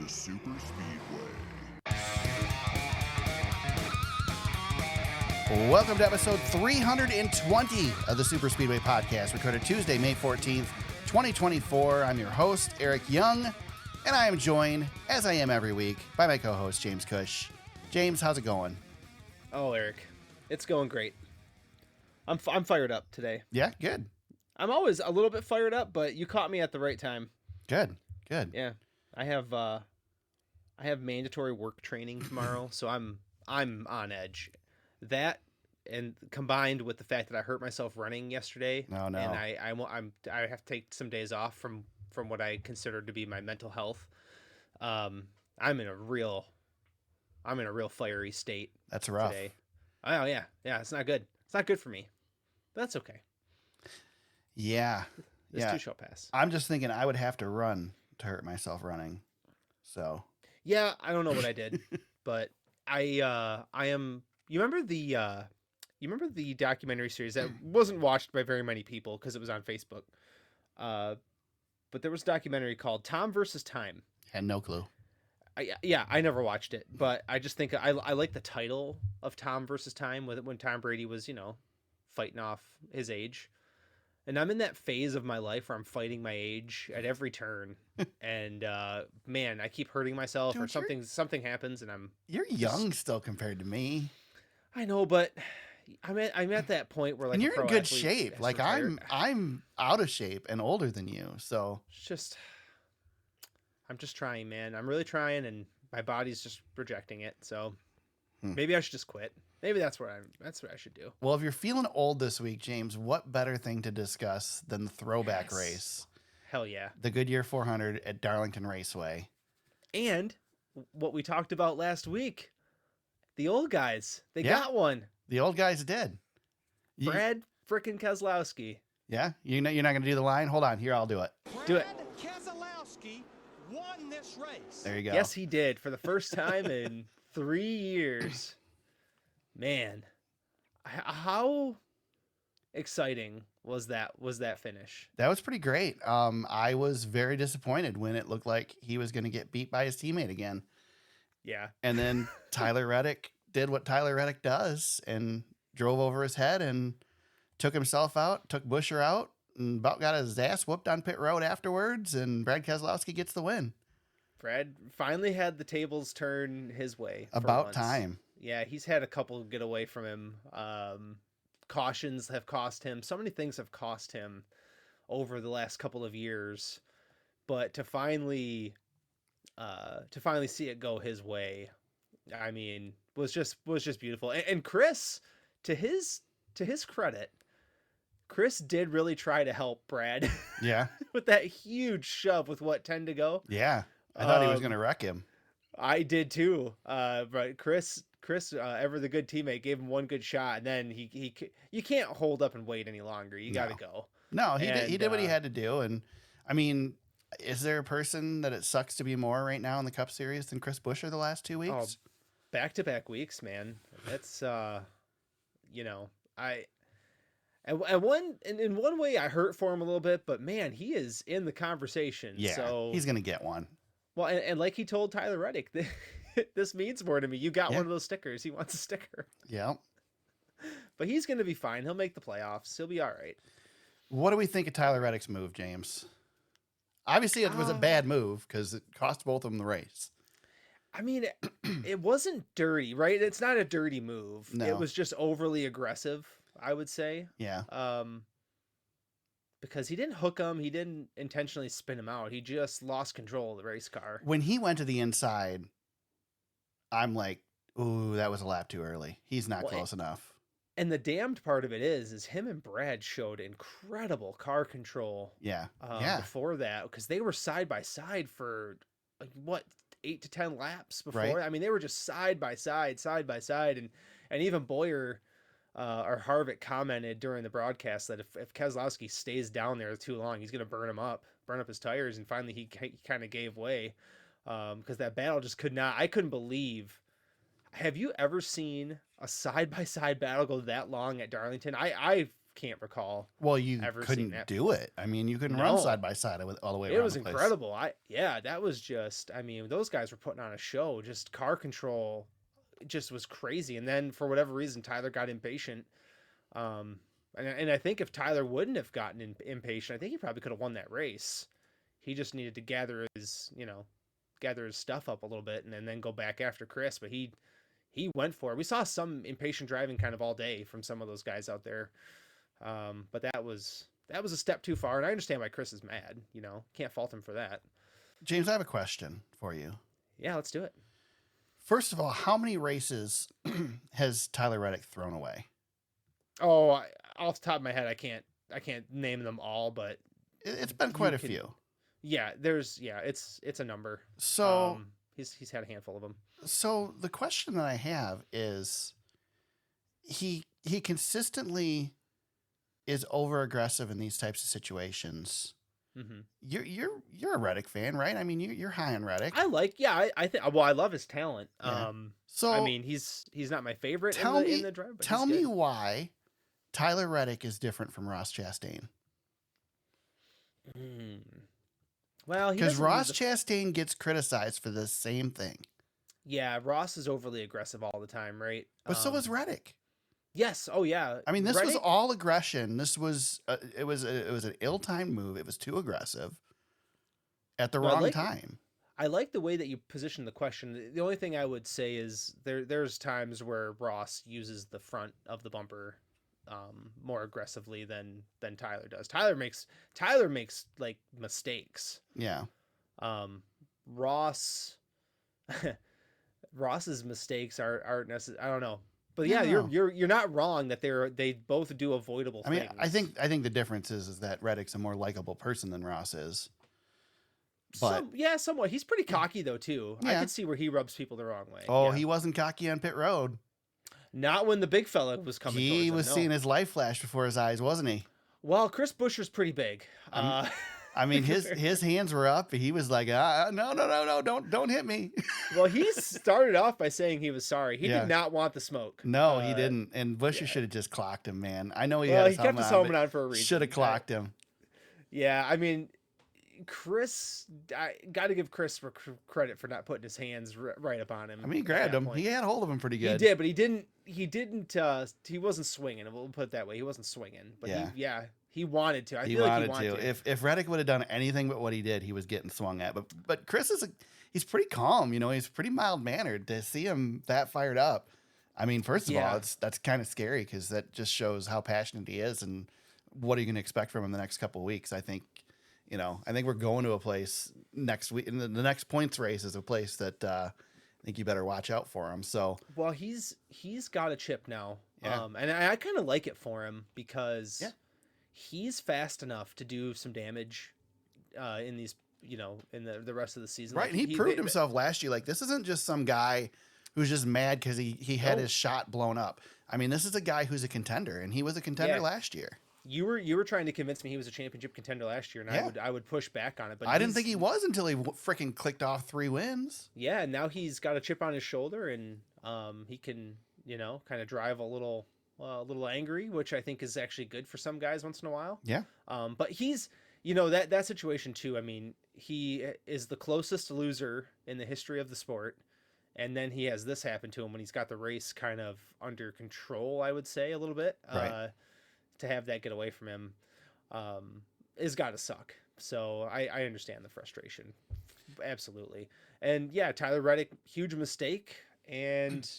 the Super Speedway. Welcome to episode 320 of the Super Speedway podcast, recorded Tuesday, May 14th, 2024. I'm your host, Eric Young, and I am joined, as I am every week, by my co-host, James Cush. James, how's it going? Oh, Eric, it's going great. I'm fired up today. Yeah, good. I'm always a little bit fired up, but you caught me at the right time. Good. Yeah, I have mandatory work training tomorrow, so I'm on edge. That and combined with the fact that I hurt myself running yesterday, Oh, no. and I have to take some days off from what I consider to be my mental health. I'm in a real fiery state. That's rough. Today. Oh yeah, it's not good. It's not good for me. But that's okay. Yeah. This too shall pass. I'm just thinking I would have to run to hurt myself running. So. Yeah, I don't know what I did, but I am. You remember the documentary series that wasn't watched by very many people because it was on Facebook. But there was a documentary called Tom versus Time. Had no clue. I never watched it, but I just think I like the title of Tom versus Time when Tom Brady was, fighting off his age. And I'm in that phase of my life where I'm fighting my age at every turn. And man, I keep hurting myself. Dude, or something happens and You're young still compared to me. I know, but I'm at that point where, like, and you're in good athlete shape. has Like retired. I'm out of shape and older than you. So I'm just trying, man. I'm really trying, and my body's just rejecting it. So maybe I should just quit. Maybe that's what I should do. Well, if you're feeling old this week, James, what better thing to discuss than the throwback Yes. race? Hell yeah. The Goodyear 400 at Darlington Raceway. And what we talked about last week, the old guys, they Yeah. got one. The old guys did. Brad frickin' Keselowski. Yeah? You're not going to do the line? Hold on. Here, I'll do it. Do it. Brad Keselowski won this race. There you go. Yes, he did for the first time in 3 years. Man, how exciting was that finish? That was pretty great. I was very disappointed when it looked like he was going to get beat by his teammate again. Yeah. And then Tyler Reddick did what Tyler Reddick does and drove over his head and took himself out, took Buescher out, and about got his ass whooped on pit road afterwards, and Brad Keselowski gets the win. Brad finally had the tables turn his way. for About once. time. Yeah, he's had a couple get away from him. Cautions have cost him. So many things have cost him over the last couple of years. But to finally see it go his way, I mean, was just beautiful. And Chris, to his credit, Chris did really try to help Brad. Yeah. with that huge shove with 10 to go. Yeah. I thought he was going to wreck him. I did too. But Chris, ever the good teammate, gave him one good shot, and then you can't hold up and wait any longer. You got to go. No, he did what he uh, had to do. And I mean, is there a person that it sucks to be more right now in the Cup Series than Chris Buescher the last 2 weeks? Back-to-back weeks, man. That's in one way I hurt for him a little bit, but man, he is in the conversation. Yeah, so he's going to get one. well, and like he told Tyler Reddick, this means more to me. You got Yeah. one of those stickers. He wants a sticker. Yeah. But he's going to be fine. He'll make the playoffs. He'll be all right. What do we think of Tyler Reddick's move, James? Obviously, it was a bad move because it cost both of them the race. I mean, it wasn't dirty, right? It's not a dirty move. No. It was just overly aggressive, I would say. Yeah. Because he didn't hook him. He didn't intentionally spin him out. He just lost control of the race car. When he went to the inside, I'm like, ooh, that was a lap too early. He's not close enough. And the damned part of it is him and Brad showed incredible car control. Yeah. Before that, because they were side by side for 8 to 10 laps before. Right. I mean, they were just side by side, and even Boyer or Harvick commented during the broadcast that if Keselowski stays down there too long, he's going to burn up his tires. And finally, he kind of gave way because that battle just could not. I couldn't believe. Have you ever seen a side by side battle go that long at Darlington? I can't recall. Well, you ever couldn't seen that. do it. I mean, you couldn't run side by side all the way around. It was the place. incredible. That was just, I mean, those guys were putting on a show. Just car control just was crazy. And then for whatever reason, Tyler got impatient. And I think if Tyler wouldn't have gotten impatient, I think he probably could have won that race. He just needed to gather his stuff up a little bit and then go back after Chris. But he went for it. We saw some impatient driving kind of all day from some of those guys out there. But that was a step too far. And I understand why Chris is mad, can't fault him for that. James, I have a question for you. Yeah, let's do it. First of all, how many races has Tyler Reddick thrown away? Oh, off the top of my head, I can't name them all, but It's been quite a few. Yeah, it's a number. So he's had a handful of them. So the question that I have is, he consistently is over aggressive in these types of situations. Mm-hmm. You're a Reddick fan, right? I mean, you're high on Reddick. I think. Well, I love his talent. Yeah. So I mean, he's not my favorite in the drive. But tell me why Tyler Reddick is different from Ross Chastain. Well, because Ross Chastain gets criticized for the same thing. Yeah, Ross is overly aggressive all the time, right? But so is Reddick. Yes. Oh, yeah. I mean, this was all aggression. This was it was an ill-timed move. It was too aggressive at the wrong time. I like the way that you position the question. The only thing I would say is there's times where Ross uses the front of the bumper more aggressively than Tyler does. Tyler makes like mistakes. Yeah. Ross's mistakes aren't necessarily, I don't know. But yeah, you're not wrong that they both do avoidable things. I think the difference is that Reddick's a more likable person than Ross is. But somewhat. He's pretty cocky though too. Yeah. I could see where he rubs people the wrong way. Oh, yeah. He wasn't cocky on pit road. Not when the big fella was coming. He was seeing his life flash before his eyes, wasn't he? Well, Chris Buescher's pretty big. I mean, his hands were up. He was like, no, don't hit me. Well, he started off by saying he was sorry. He did not want the smoke. No, he didn't. And Buescher should have just clocked him, man. I know he kept his helmet on for a reason. Should have clocked him. Yeah, I mean, Chris, I got to give Chris credit for not putting his hands right up on him. I mean, he grabbed him. He had hold of him pretty good. He did, but he didn't. He wasn't swinging. We'll put it that way. He wasn't swinging. But he wanted to. He wanted to. If Reddick would have done anything but what he did, he was getting swung at. But Chris he's pretty calm. He's pretty mild mannered. To see him that fired up, I mean, first of all, that's kind of scary because that just shows how passionate he is and what are you going to expect from him the next couple of weeks. I think we're going to a place next week. And the next points race is a place that I think you better watch out for him. So, well, he's got a chip now. Yeah. And I kind of like it for him because he's fast enough to do some damage in these, in the rest of the season. Right. And he proved himself last year. Like, this isn't just some guy who's just mad because he had his shot blown up. I mean, this is a guy who's a contender, and he was a contender last year. You were trying to convince me he was a championship contender last year, and I would push back on it. But I didn't think he was until he freaking clicked off 3 wins. Yeah, and now he's got a chip on his shoulder, and he can kind of drive a little angry, which I think is actually good for some guys once in a while. Yeah. But he's that situation too. I mean, he is the closest loser in the history of the sport, and then he has this happen to him when he's got the race kind of under control. I would say a little bit. Right. To have that get away from him is got to suck. So I understand the frustration. Absolutely. And yeah, Tyler Reddick, huge mistake. And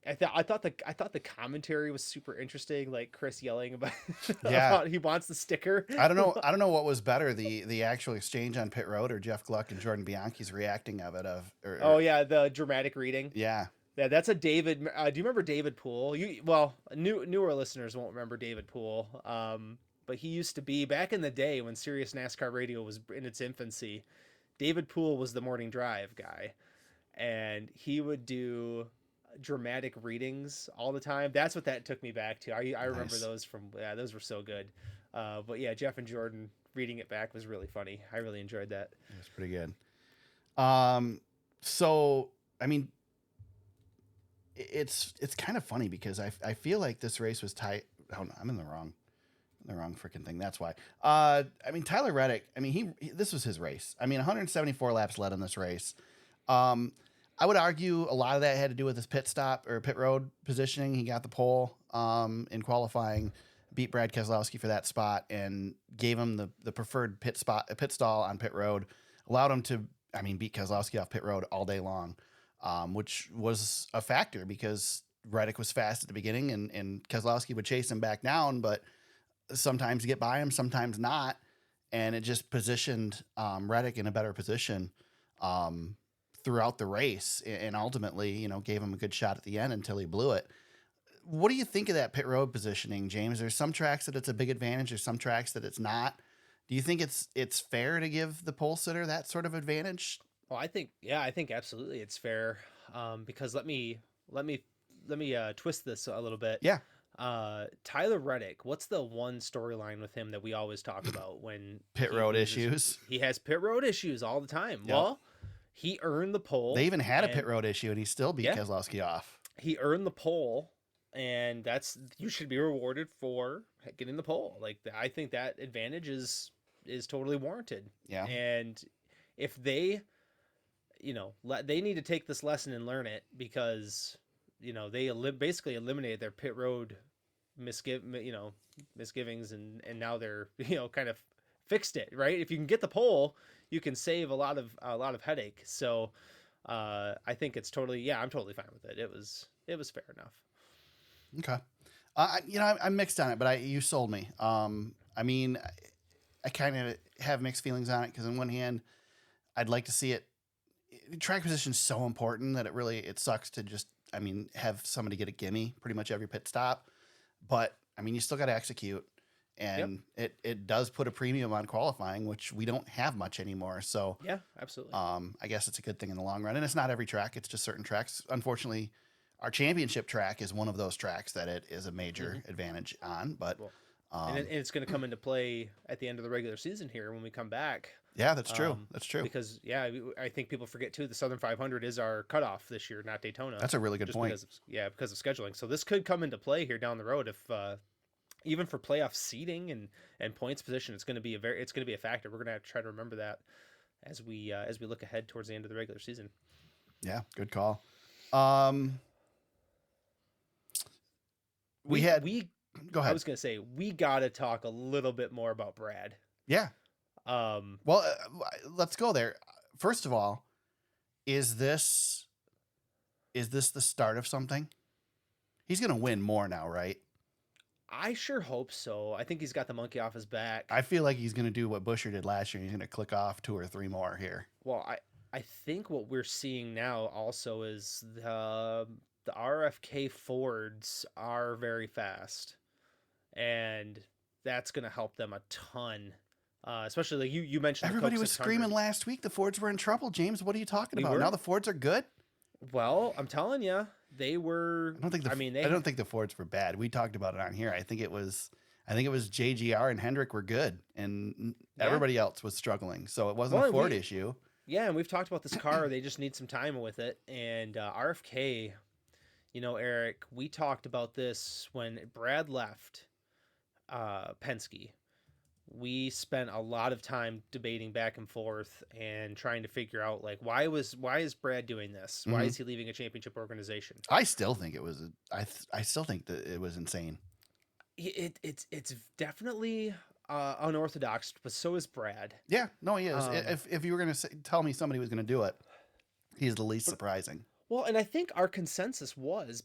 I thought the commentary was super interesting. Like Chris yelling about, about he wants the sticker. I don't know what was better, the actual exchange on pit road or Jeff Gluck and Jordan Bianchi's reacting of it. The dramatic reading. Yeah. Yeah, that's a David. Do you remember David Poole? Newer listeners won't remember David Poole. But he used to be back in the day when Sirius NASCAR Radio was in its infancy. David Poole was the morning drive guy, and he would do dramatic readings all the time. That's what that took me back to. I remember those those were so good. But yeah, Jeff and Jordan reading it back was really funny. I really enjoyed that. It was pretty good. So I mean, it's kind of funny because I feel like this race was Oh no, I'm in the wrong freaking thing. That's why. I mean, Tyler Reddick. I mean, this was his race. I mean, 174 laps led in this race. I would argue a lot of that had to do with his pit road positioning. He got the pole in qualifying, beat Brad Keselowski for that spot, and gave him the preferred pit stall on pit road. Allowed him to, beat Keselowski off pit road all day long, which was a factor because Reddick was fast at the beginning, and Keselowski would chase him back down, but sometimes get by him, sometimes not, and it just positioned Reddick in a better position throughout the race, and ultimately, gave him a good shot at the end until he blew it. What do you think of that pit road positioning, James? There's some tracks that it's a big advantage. There's some tracks that it's not. Do you think it's fair to give the pole sitter that sort of advantage? Well, I think absolutely it's fair. Because let me twist this a little bit. Yeah. Tyler Reddick, what's the one storyline with him that we always talk about when pit road issues? He has pit road issues all the time. Yep. Well, he earned the pole. They even had a pit road issue, and he still beat Keselowski off. He earned the pole, and you should be rewarded for getting the pole. Like, I think that advantage is totally warranted. Yeah. And if they, they need to take this lesson and learn it, because they basically eliminated their pit road misgivings, and now they're kind of fixed it, right? If you can get the pole, you can save a lot of headache. So I think it's totally, I'm totally fine with it. It was fair enough. Okay. I'm mixed on it, but you sold me. I kind of have mixed feelings on it, because on one hand, I'd like to see it. Track position is so important that it sucks to just, have somebody get a gimme pretty much every pit stop. But you still got to execute, and it does put a premium on qualifying, which we don't have much anymore. So yeah, absolutely. I guess it's a good thing in the long run, and it's not every track; it's just certain tracks. Unfortunately, our championship track is one of those tracks that it is a major advantage on. But and it's going to come into play at the end of the regular season here when we come back. Yeah, that's true. That's true. Because I think people forget too, the Southern 500 is our cutoff this year, not Daytona. That's a really good point. Because of scheduling. So this could come into play here down the road if even for playoff seeding and points position, it's going to be a factor. We're going to have to try to remember that as we look ahead towards the end of the regular season. Yeah, good call. Go ahead. I was going to say, we got to talk a little bit more about Brad. Yeah. Let's go there. First of all, is this the start of something? He's going to win more now, right? I sure hope so. I think he's got the monkey off his back. I feel like he's going to do what Buescher did last year. He's going to click off 2 or 3 more here. Well, I think what we're seeing now also is the RFK Fords are very fast, and that's going to help them a ton. Especially like you mentioned, everybody was screaming last week the Fords were in trouble. James, what are you talking about? Now the Fords are good. Well, I'm telling you, they were. I don't think the Fords were bad. We talked about it on here. I think it was JGR and Hendrick were good, and everybody else was struggling. So it wasn't a Ford issue. Yeah, and we've talked about this car. They just need some time with it. And RFK, Eric, we talked about this when Brad left Penske. We spent a lot of time debating back and forth and trying to figure out, like, why is Brad doing this? Why is he leaving a championship organization? I still think it was I still think that it was insane. It's definitely unorthodox, but so is Brad. Yeah, no, he is. If you were going to tell me somebody was going to do it, he's the least surprising. Well, and I think our consensus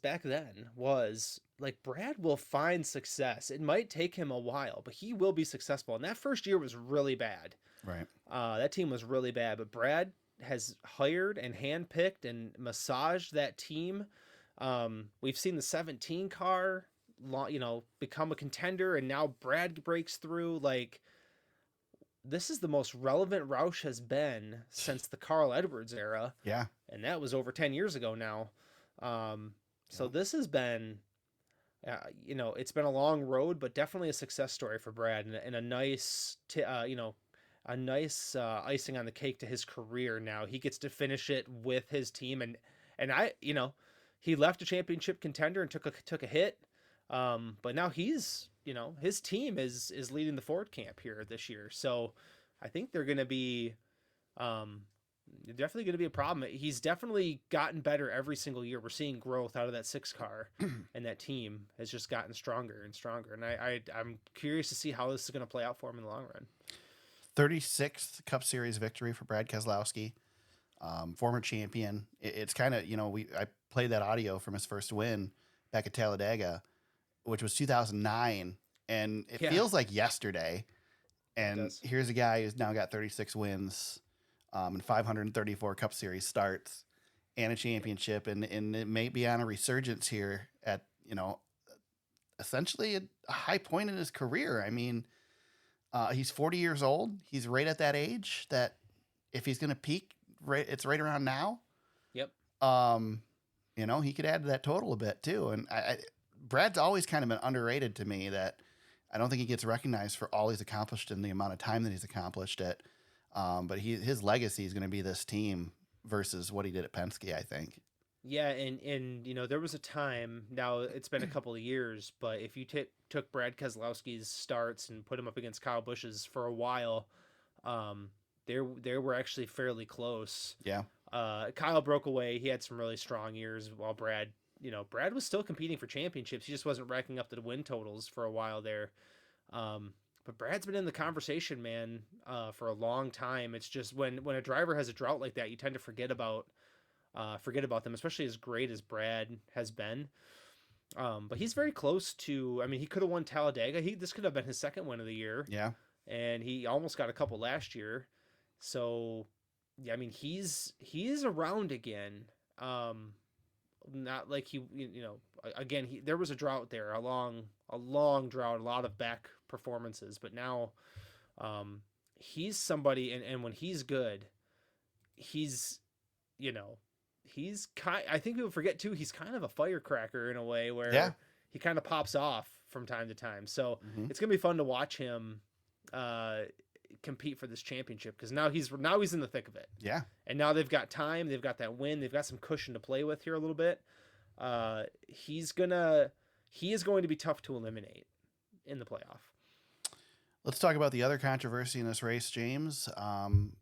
back then was like, Brad will find success. It might take him a while, but he will be successful. And that first year was really bad. Right. That team was really bad, but Brad has hired and handpicked and massaged that team. We've seen the 17 car, become a contender, and now Brad breaks through. Like, this is the most relevant Roush has been since the Carl Edwards era. Yeah. And that was over 10 years ago now. So this has been, it's been a long road, but definitely a success story for Brad, and a nice, icing on the cake to his career. Now he gets to finish it with his team. And he left a championship contender and took a hit. But now he's, his team is leading the Ford camp here this year. So I think they're going to be, definitely going to be a problem. He's definitely gotten better every single year. We're seeing growth out of that 6 car, and that team has just gotten stronger and stronger. And I'm curious to see how this is going to play out for him in the long run. 36th Cup Series victory for Brad Keselowski, former champion. It's kind of, I played that audio from his first win back at Talladega, which was 2009, and it feels like yesterday. And here's a guy who's now got 36 wins, and 534 Cup Series starts, and a championship, and it may be on a resurgence here at, essentially a high point in his career. I mean, he's 40 years old. He's right at that age that if he's going to peak, it's right around now. Yep. He could add to that total a bit too. And Brad's always kind of been underrated to me, that I don't think he gets recognized for all he's accomplished in the amount of time that he's accomplished it. But his legacy is going to be this team versus what he did at Penske, I think. Yeah, and there was a time, now it's been a couple of years, but if you took Brad Keselowski's starts and put him up against Kyle Busch's for a while, they were actually fairly close. Yeah. Kyle broke away. He had some really strong years, while Brad was still competing for championships. He just wasn't racking up the win totals for a while there. But Brad's been in the conversation, man, for a long time. It's just when a driver has a drought like that, you tend to forget about them, especially as great as Brad has been. But he's very close to, he could have won Talladega. This could have been his second win of the year. Yeah. And he almost got a couple last year. So, yeah, he's around again. Not like there was a drought there, a long drought, a lot of back performances, but now, he's somebody, and when he's good, I think people forget too, he's kind of a firecracker in a way where he kind of pops off from time to time. So it's going to be fun to watch him, compete for this championship, because now he's in the thick of it. Yeah. And now they've got time, they've got that win, they've got some cushion to play with here a little bit. He is going to be tough to eliminate in the playoff. Let's talk about the other controversy in this race, James.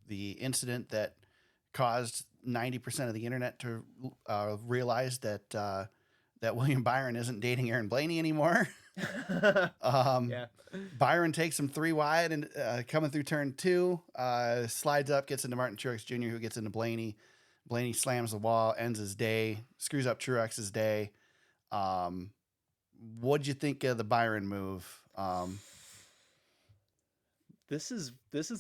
The incident that caused 90% of the internet to realize that William Byron isn't dating Aaron Blaney anymore. Yeah. Byron takes him 3 wide and coming through turn 2, slides up, gets into Martin Truex Jr., who gets into Blaney. Blaney slams the wall, ends his day, screws up Truex's day. What'd you think of the Byron move? This is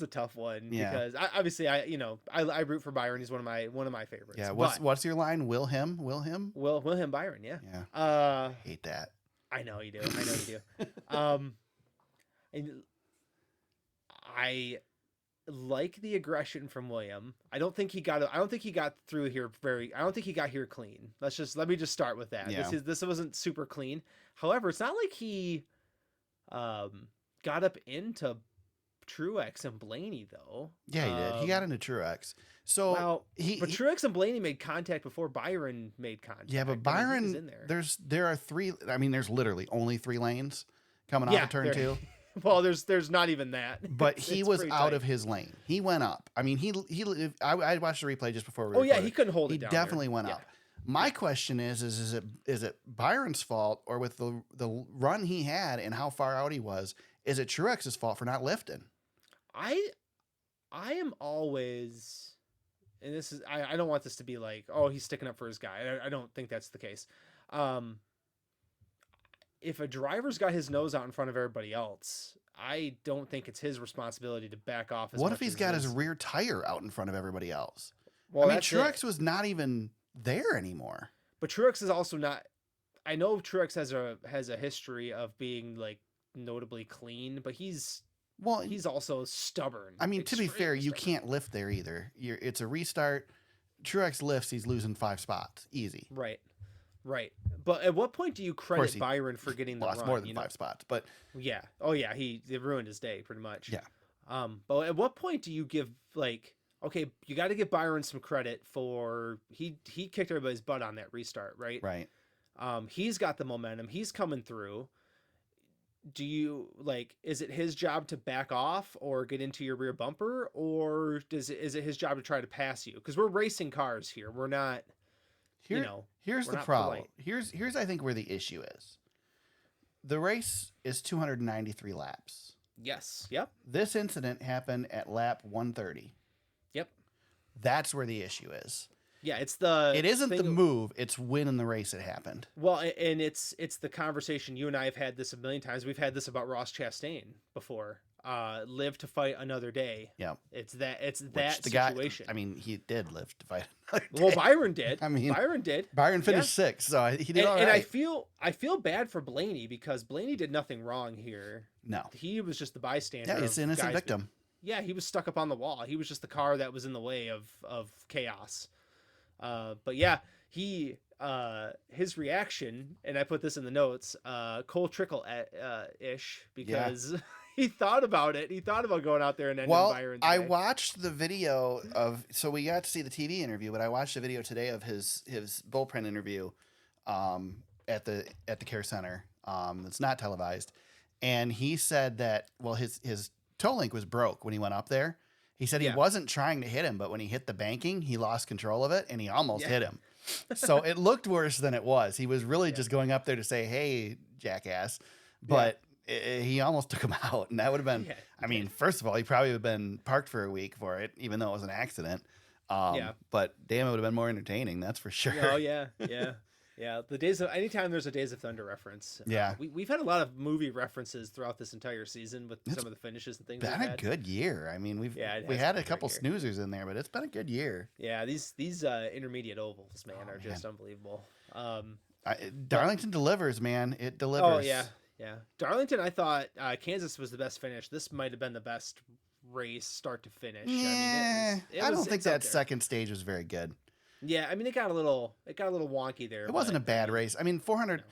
a tough one, because I root for Byron. He's one of my favorites. Yeah. What's your line? Will him Byron. Yeah. Yeah. I hate that. I know you do. And I like the aggression from William. I don't think he got through here I don't think he got here clean. Let me just start with that. Yeah. This wasn't super clean. However, it's not like he got up into Truex and Blaney though. Yeah, he did. He got into Truex. So but Truex and Blaney made contact before Byron made contact. Yeah, but Byron, was in there. there are 3. There's literally only 3 lanes coming off of turn 2. Well, there's not even that. But he was out of his lane. He went up. I watched the replay just before we recorded. He couldn't hold it down. He definitely went up. My question is it Byron's fault, or with the run he had and how far out he was, is it Truex's fault for not lifting? I am always, and this is, I don't want this to be like, oh, he's sticking up for his guy. I don't think that's the case. If a driver's got his nose out in front of everybody else, I don't think it's his responsibility to back off. What if he's got his rear tire out in front of everybody else? Well, Truex was not even there anymore. But Truex is also not. I know Truex has a history of being like notably clean, but he's also stubborn. To be fair, you can't lift there either. It's a restart. Truex lifts, he's losing 5 spots. Easy. Right. But at what point do you credit Byron for getting the run? More than 5 spots, but yeah. Oh yeah, it ruined his day pretty much. Yeah. But at what point do you give okay, you got to give Byron some credit for he kicked everybody's butt on that restart, right? Right. He's got the momentum. He's coming through. Do you is it his job to back off or get into your rear bumper, or is it his job to try to pass you? Because we're racing cars here. We're not, Here's we're the not problem. polite. Here's I think where the issue is. The race is 293 laps. Yes. Yep. This incident happened at lap 130. Yep. That's where the issue is. Yeah, it isn't the move, it's when in the race it happened. Well, and it's the conversation you and I have had this a million times. We've had this about Ross Chastain before. Live to fight another day. Yeah. It's that the situation. Guy, I mean, he did live to fight another day. Well, Byron did. I mean, Byron did. Byron finished sixth, so he did all right. And I feel bad for Blaney because Blaney did nothing wrong here. No. He was just the bystander. Yeah, he's an innocent victim. Yeah, he was stuck up on the wall. He was just the car that was in the way of chaos. But yeah, his reaction, and I put this in the notes, Cole Trickle ish, because he thought about it. He thought about going out there and ending Byron today. I watched the video so we got to see the TV interview, but I watched the video today of his bullpen interview, at the care center. It's not televised. And he said that, his toe link was broke when he went up there. He said he wasn't trying to hit him, but when he hit the banking, he lost control of it and he almost hit him. So it looked worse than it was. He was really just going up there to say, "Hey, jackass," but he almost took him out, and that would have been. I mean, first of all, he probably would have been parked for a week for it, even though it was an accident. But damn, it would have been more entertaining. That's for sure. Oh yeah. Yeah, anytime there's a Days of Thunder reference. We've had a lot of movie references throughout this entire season with some of the finishes and things. It's been a good year. I mean, we had a couple snoozers in there, but it's been a good year. Yeah, these intermediate ovals, man, are just unbelievable. Darlington delivers, man. It delivers. Oh yeah. Darlington, I thought Kansas was the best finish. This might have been the best race, start to finish. Yeah, I don't think that second stage was very good. Yeah, I mean it got a little wonky there. It wasn't a bad race. I mean, 400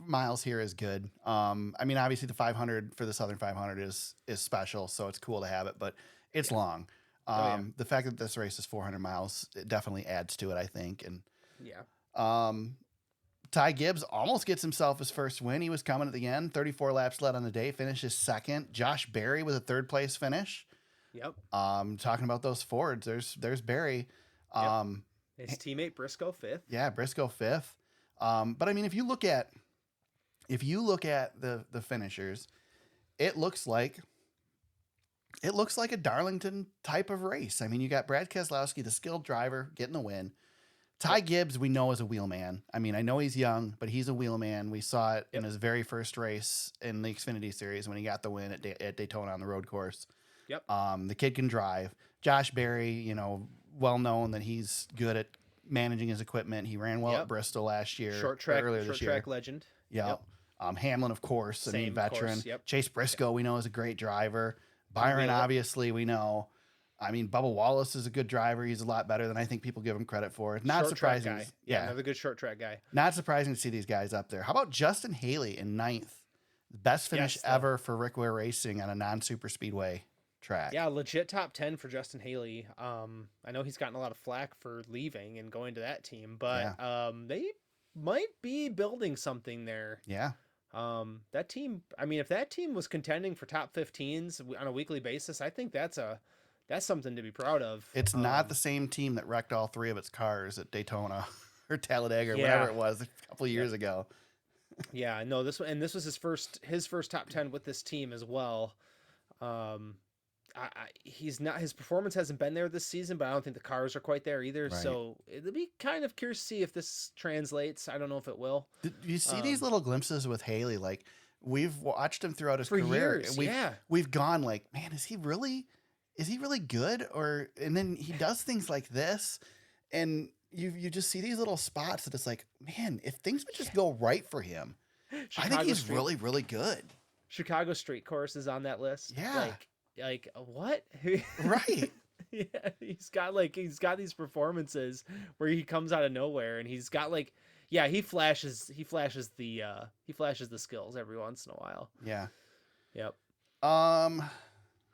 miles here is good. I mean, obviously the 500 for the Southern 500 is special, so it's cool to have it, but it's long. The fact that this race is 400 miles, it definitely adds to it, I think. And Ty Gibbs almost gets himself his first win. He was coming at the end. 34 laps led on the day, finishes second. Josh Berry with a third place finish. Yep. Talking about those Fords, there's Berry. His teammate Briscoe fifth. Yeah, Briscoe fifth. But I mean, if you look at the finishers, it looks like a Darlington type of race. I mean, you got Brad Keselowski, the skilled driver, getting the win. Ty Gibbs, we know, is a wheelman. I mean, I know he's young, but he's a wheelman. We saw it in his very first race in the Xfinity Series when he got the win at Daytona on the road course. Yep. The kid can drive. Josh Berry, well known that he's good at managing his equipment. He ran well at Bristol last year. Short track legend. Yeah. Yep. Hamlin, of course, veteran. Course, yep. Chase Briscoe, we know, is a great driver. Byron, obviously, we know. I mean, Bubba Wallace is a good driver. He's a lot better than I think people give him credit for. Not surprising. Guy. Yeah, another good short track guy. Not surprising to see these guys up there. How about Justin Haley in ninth? Best finish ever for Rick Ware Racing on a non-super speedway track. Yeah, legit top 10 for Justin Haley. I know he's gotten a lot of flack for leaving and going to that team, but they might be building something there. Yeah. That team, I mean, if that team was contending for top 15s on a weekly basis, I think that's something to be proud of. It's not the same team that wrecked all three of its cars at Daytona or Talladega or whatever it was a couple of years ago. Yeah, no, this was his first top 10 with this team as well. His performance hasn't been there this season, but I don't think the cars are quite there either. Right. So it'll be kind of curious to see if this translates. I don't know if it will. Did you see these little glimpses with Haley? Like, we've watched him throughout his career. Years, we've gone like, man, is he really good? And then he does things like this, and you just see these little spots that it's like, man, if things would just go right for him, I think he's really, really good. Chicago Street Course is on that list. Yeah. Like what? Right. Yeah, he's got these performances where he comes out of nowhere and he's got he flashes the skills every once in a while. Yeah. Yep.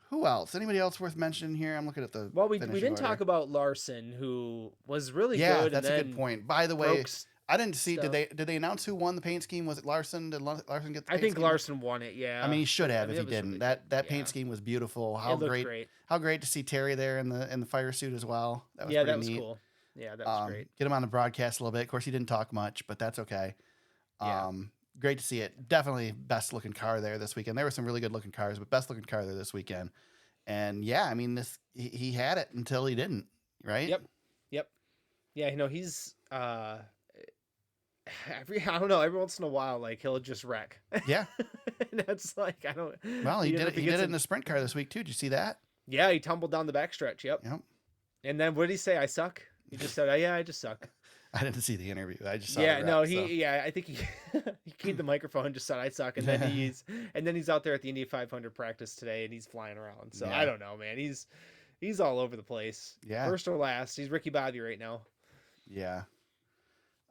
Who else? Anybody else worth mentioning here? I'm looking at the we didn't talk about Larson, who was really good. Yeah, that's a good point. By the way, I didn't see. stuff. Did they announce who won the paint scheme? Was it Larson? Did Larson get the I paint think scheme? Larson won it. Yeah. I mean, he should have I if mean, he it was didn't. really That good. paint scheme was beautiful. It looked great. How great to see Terry there in the fire suit as well. That was Yeah, pretty that was neat. cool. Yeah, that was great. Get him on the broadcast a little bit. Of course, he didn't talk much, but that's okay. Yeah. Great to see it. Definitely best looking car there this weekend. There were some really good looking cars, but best looking car there this weekend. And yeah, I mean, he had it until he didn't, right? Yep. Yeah, he's I don't know, every once in a while, like he'll just wreck. Yeah. And that's like, I don't. Well, he did it. He did gets it in the sprint car this week too. Did you see that? Yeah, he tumbled down the backstretch. Yep. And then what did he say? I suck. He just said, "Oh yeah, I just suck." I didn't see the interview. I just saw Yeah, the no, rep, so. I think he he keyed the microphone and just said, "I suck," and then he's out there at the Indy 500 practice today, and he's flying around. So Yeah. I don't know, man. He's all over the place. Yeah. First or last. He's Ricky Bobby right now. Yeah.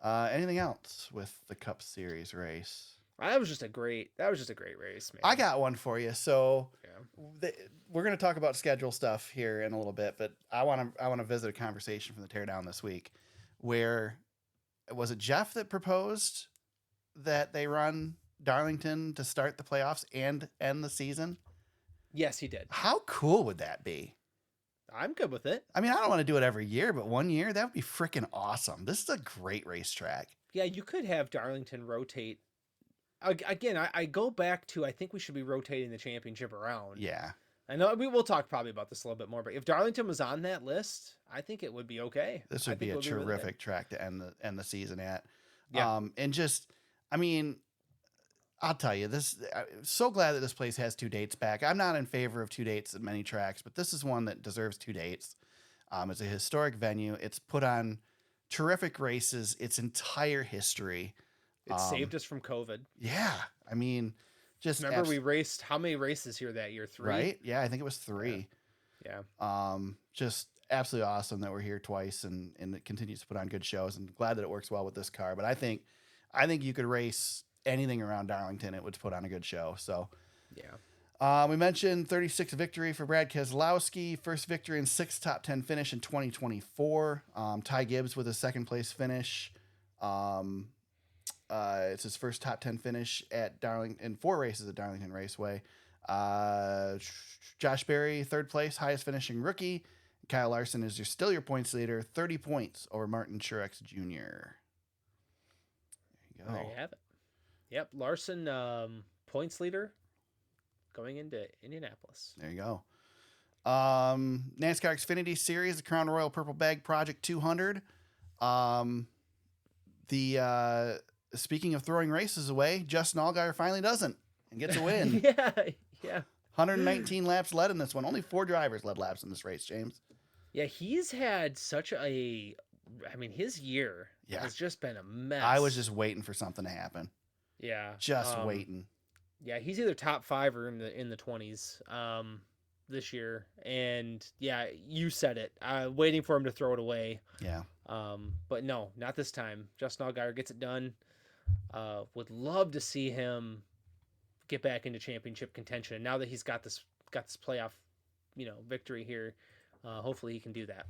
Anything else with the Cup Series race? That was just a great race, man. I got one for you. So Yeah. we're going to talk about schedule stuff here in a little bit, but I want to visit a conversation from the teardown this week where was it Jeff that proposed that they run Darlington to start the playoffs and end the season? Yes, he did. How cool would that be? I'm good with it. I mean, I don't want to do it every year, but one year that would be freaking awesome. This is a great racetrack. Yeah, you could have Darlington rotate. Again, I go back to, I think we should be rotating the championship around. Yeah. I know we'll talk probably about this a little bit more, but if Darlington was on that list, I think it would be okay. This would be a terrific track to end the season at. Yeah. And just, I mean, I'll tell you this, I'm so glad that this place has 2 dates back. I'm not in favor of 2 dates at many tracks, but this is one that deserves 2 dates. It's a historic venue. It's put on terrific races, its entire history. It saved us from COVID. Yeah. I mean, just remember we raced how many races here that year? 3? Right? Yeah, I think it was 3. Yeah. Just absolutely awesome that we're here twice and it continues to put on good shows, and glad that it works well with this car. But I think you could race anything around Darlington, it would put on a good show. So yeah. We mentioned 36th victory for Brad Keselowski, first victory and 6th top 10 finish in 2024. Ty Gibbs with a 2nd place finish. It's his first top 10 finish at Darlington in 4 races at Darlington Raceway. Josh Berry, 3rd place, highest finishing rookie. Kyle Larson is still your points leader, 30 points over Martin Truex Jr. There you go. There you have it. Yep, Larson, points leader going into Indianapolis. There you go. NASCAR Xfinity Series, the Crown Royal Purple Bag Project 200. Speaking of throwing races away, Justin Allgaier finally doesn't and gets a win. Yeah. 119 laps led in this one. Only 4 drivers led laps in this race, James. Yeah, he's had such his year has just been a mess. I was just waiting for something to happen. Yeah. Just waiting. Yeah, he's either top 5 or in the 20s this year. And yeah, you said it. Waiting for him to throw it away. Yeah. But no, not this time. Justin Allgaier gets it done. Would love to see him get back into championship contention. And now that he's got this playoff, victory here, hopefully he can do that.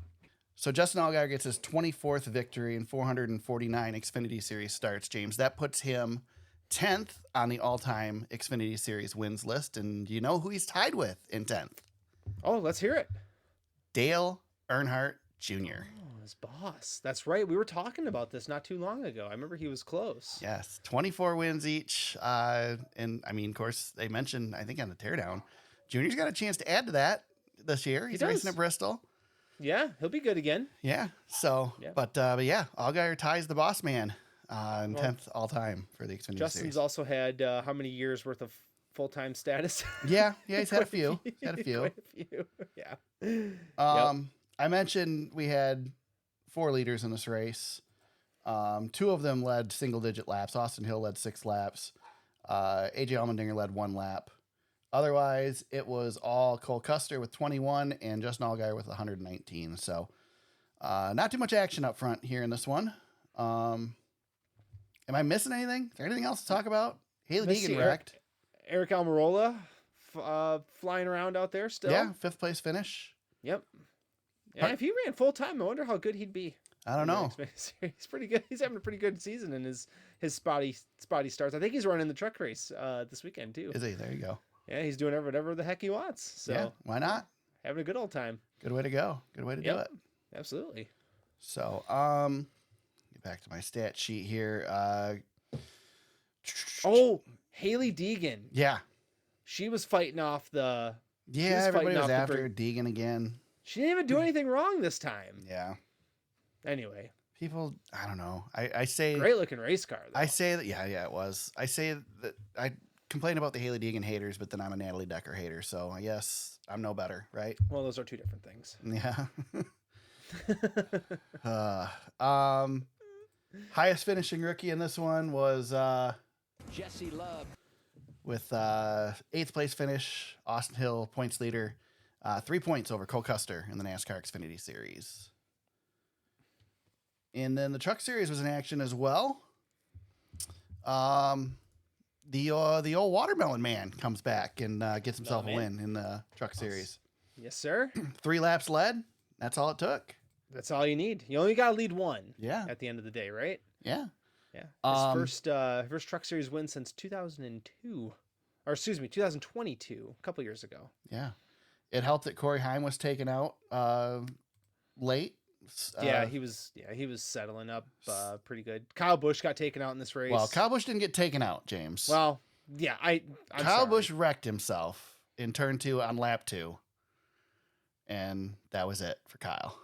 So Justin Allgaier gets his 24th victory in 449 Xfinity Series starts, James. That puts him 10th on the all-time Xfinity Series wins list. And do you know who he's tied with in 10th? Oh, let's hear it. Dale Earnhart Jr. Oh, his boss. That's right. We were talking about this not too long ago. I remember he was close. Yes, 24 wins each. And I mean, of course, they mentioned, I think on the teardown, Junior's got a chance to add to that this year. He's racing at Bristol. Yeah, he'll be good again. Yeah. So, yeah. But yeah, Allgaier ties the boss man in 10th all time for the Xfinity Justin's Series. also had how many years worth of full-time status? Yeah, he's had a few. He's had a few. Quite a few. Yeah. I mentioned we had 4 leaders in this race. 2 of them led single-digit laps. Austin Hill led 6 laps. AJ Allmendinger led 1 lap. Otherwise, it was all Cole Custer with 21 and Justin Allgaier with 119. So, not too much action up front here in this one. Am I missing anything? Is there anything else to talk about? Haley Deegan wrecked. Eric Almirola flying around out there still. Yeah, 5th place finish. Yep. Yeah, if he ran full time, I wonder how good he'd be. I don't know. He's pretty good. He's having a pretty good season in his spotty starts. I think he's running the truck race this weekend too. Is he? There you go. Yeah, he's doing whatever the heck he wants. So yeah, why not? Having a good old time. Good way to go. Good way to do it. Absolutely. So, get back to my stat sheet here. Haley Deegan. Yeah. She was fighting off the. Yeah, everybody was after Deegan again. She didn't even do anything wrong this time. Yeah. Anyway. People, I don't know. I say. Great looking race car, though. I say that, yeah, it was. I say that I complain about the Haley Deegan haters, but then I'm a Natalie Decker hater. So I guess I'm no better, right? Well, those are two different things. Yeah. Highest finishing rookie in this one was Jesse Love. With 8th place finish, Austin Hill, points leader, 3 points over Cole Custer in the NASCAR Xfinity Series. And then the Truck Series was in action as well. The old Watermelon Man comes back and gets himself a win in the Truck Series. Yes, sir. 3 laps led. That's all it took. That's all you need. You only got to lead one. Yeah. At the end of the day, right? Yeah. Yeah. His first Truck Series win since 2002, or excuse me, 2022, a couple years ago. Yeah. It helped that Corey Heim was taken out late. He was settling up pretty good. Kyle Busch got taken out in this race. Well, Kyle Busch didn't get taken out, James. Well, yeah, Kyle Busch wrecked himself in turn 2 on lap 2. And that was it for Kyle.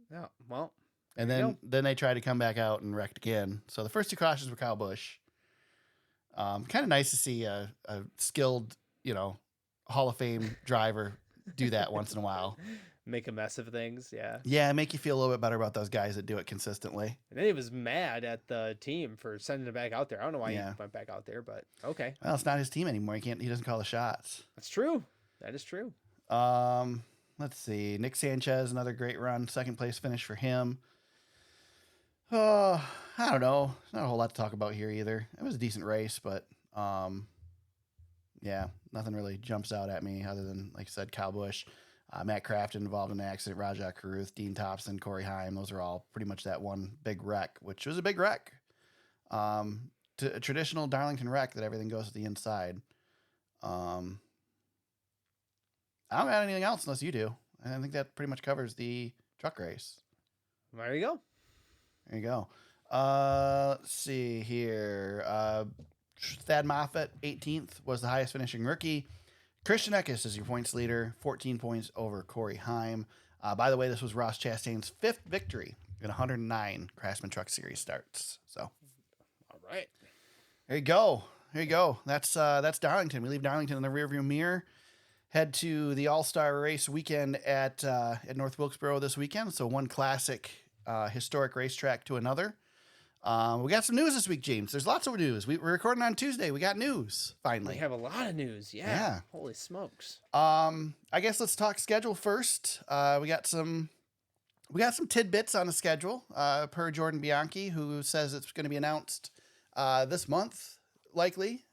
Yeah, well. And then they tried to come back out and wrecked again. So the first 2 cautions were Kyle Busch. Kind of nice to see a skilled, Hall of Fame driver do that once in a while. Make a mess of things, yeah. Yeah, make you feel a little bit better about those guys that do it consistently. And then he was mad at the team for sending it back out there. I don't know why he went back out there, but okay. Well, it's not his team anymore. He doesn't call the shots. That's true. That is true. Let's see. Nick Sanchez, another great run. 2nd place finish for him. I don't know. Not a whole lot to talk about here either. It was a decent race, but yeah, nothing really jumps out at me other than, like I said, Kyle Busch, Matt Crafton involved in an accident, Rajah Caruth, Dean Thompson, Corey Heim. Those are all pretty much that one big wreck, which was a big wreck. To a traditional Darlington wreck that everything goes to the inside. I don't got anything else unless you do. I think that pretty much covers the truck race. There you go. There you go. Let's see here. Thad Moffitt, 18th, was the highest finishing rookie. Christian Eckes is your points leader, 14 points over Corey Heim. By the way, this was Ross Chastain's 5th victory in 109 Craftsman Truck Series starts. So, all right. There you go. There you go. That's Darlington. We leave Darlington in the rearview mirror. Head to the All-Star Race weekend at North Wilkesboro this weekend. So one classic historic racetrack to another. We got some news this week, James. There's lots of news. We're recording on Tuesday. We got news finally. We have a lot of news. Yeah. Holy smokes. I guess let's talk schedule first. We got some tidbits on the schedule per Jordan Bianchi, who says it's going to be announced this month, likely.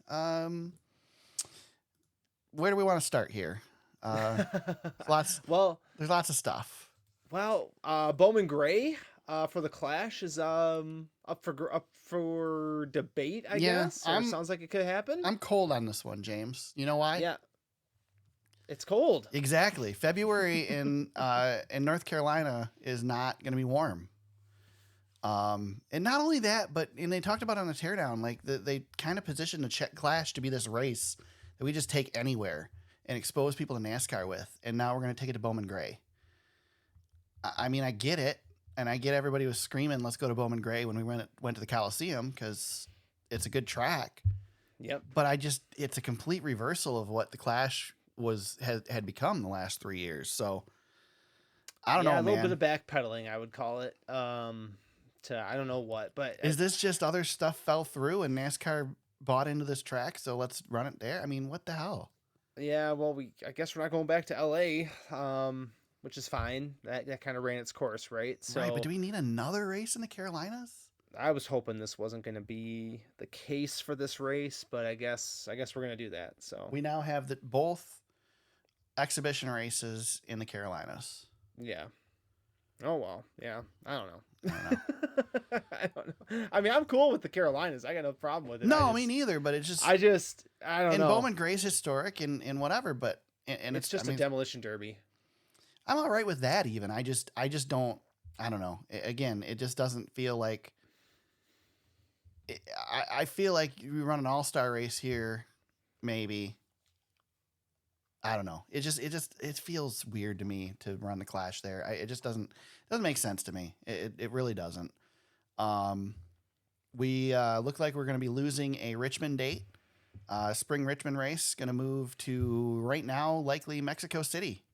Where do we want to start here? There's lots of stuff. Well, Bowman Gray for the Clash is up for debate, I guess. Sounds like it could happen. I'm cold on this one, James. You know why? Yeah. It's cold. Exactly. February in North Carolina is not going to be warm. And not only that, but they talked about on the teardown, like they kind of positioned the Czech Clash to be this race that we just take anywhere and expose people to NASCAR with. And now we're going to take it to Bowman Gray. I mean, I get it. And I get everybody was screaming, let's go to Bowman Gray when we went to the Coliseum because it's a good track. Yep. But it's a complete reversal of what the Clash had become the last 3 years. So I don't know, man. A little bit of backpedaling, I would call it. I don't know what, but is this just other stuff fell through and NASCAR bought into this track, so let's run it there? I mean, what the hell? Yeah, well, I guess we're not going back to LA, which is fine. That kind of ran its course, right? So, right, but do we need another race in the Carolinas? I was hoping this wasn't going to be the case for this race, but I guess we're going to do that. So we now have both exhibition races in the Carolinas. Yeah. Oh, well, yeah. I don't know. I don't know. I don't know. I mean, I'm cool with the Carolinas. I got no problem with it. No, me neither. But it's just I don't and know. Bowman Gray's historic and whatever. But and It's just a demolition derby. I'm all right with that. Even I just don't. I don't know. Again, it just doesn't feel like. I feel like we run an all-star race here, maybe. I don't know. It feels weird to me to run the Clash there. It just doesn't make sense to me. It really doesn't. We look like we're going to be losing a Richmond date. Spring Richmond race going to move to right now likely Mexico City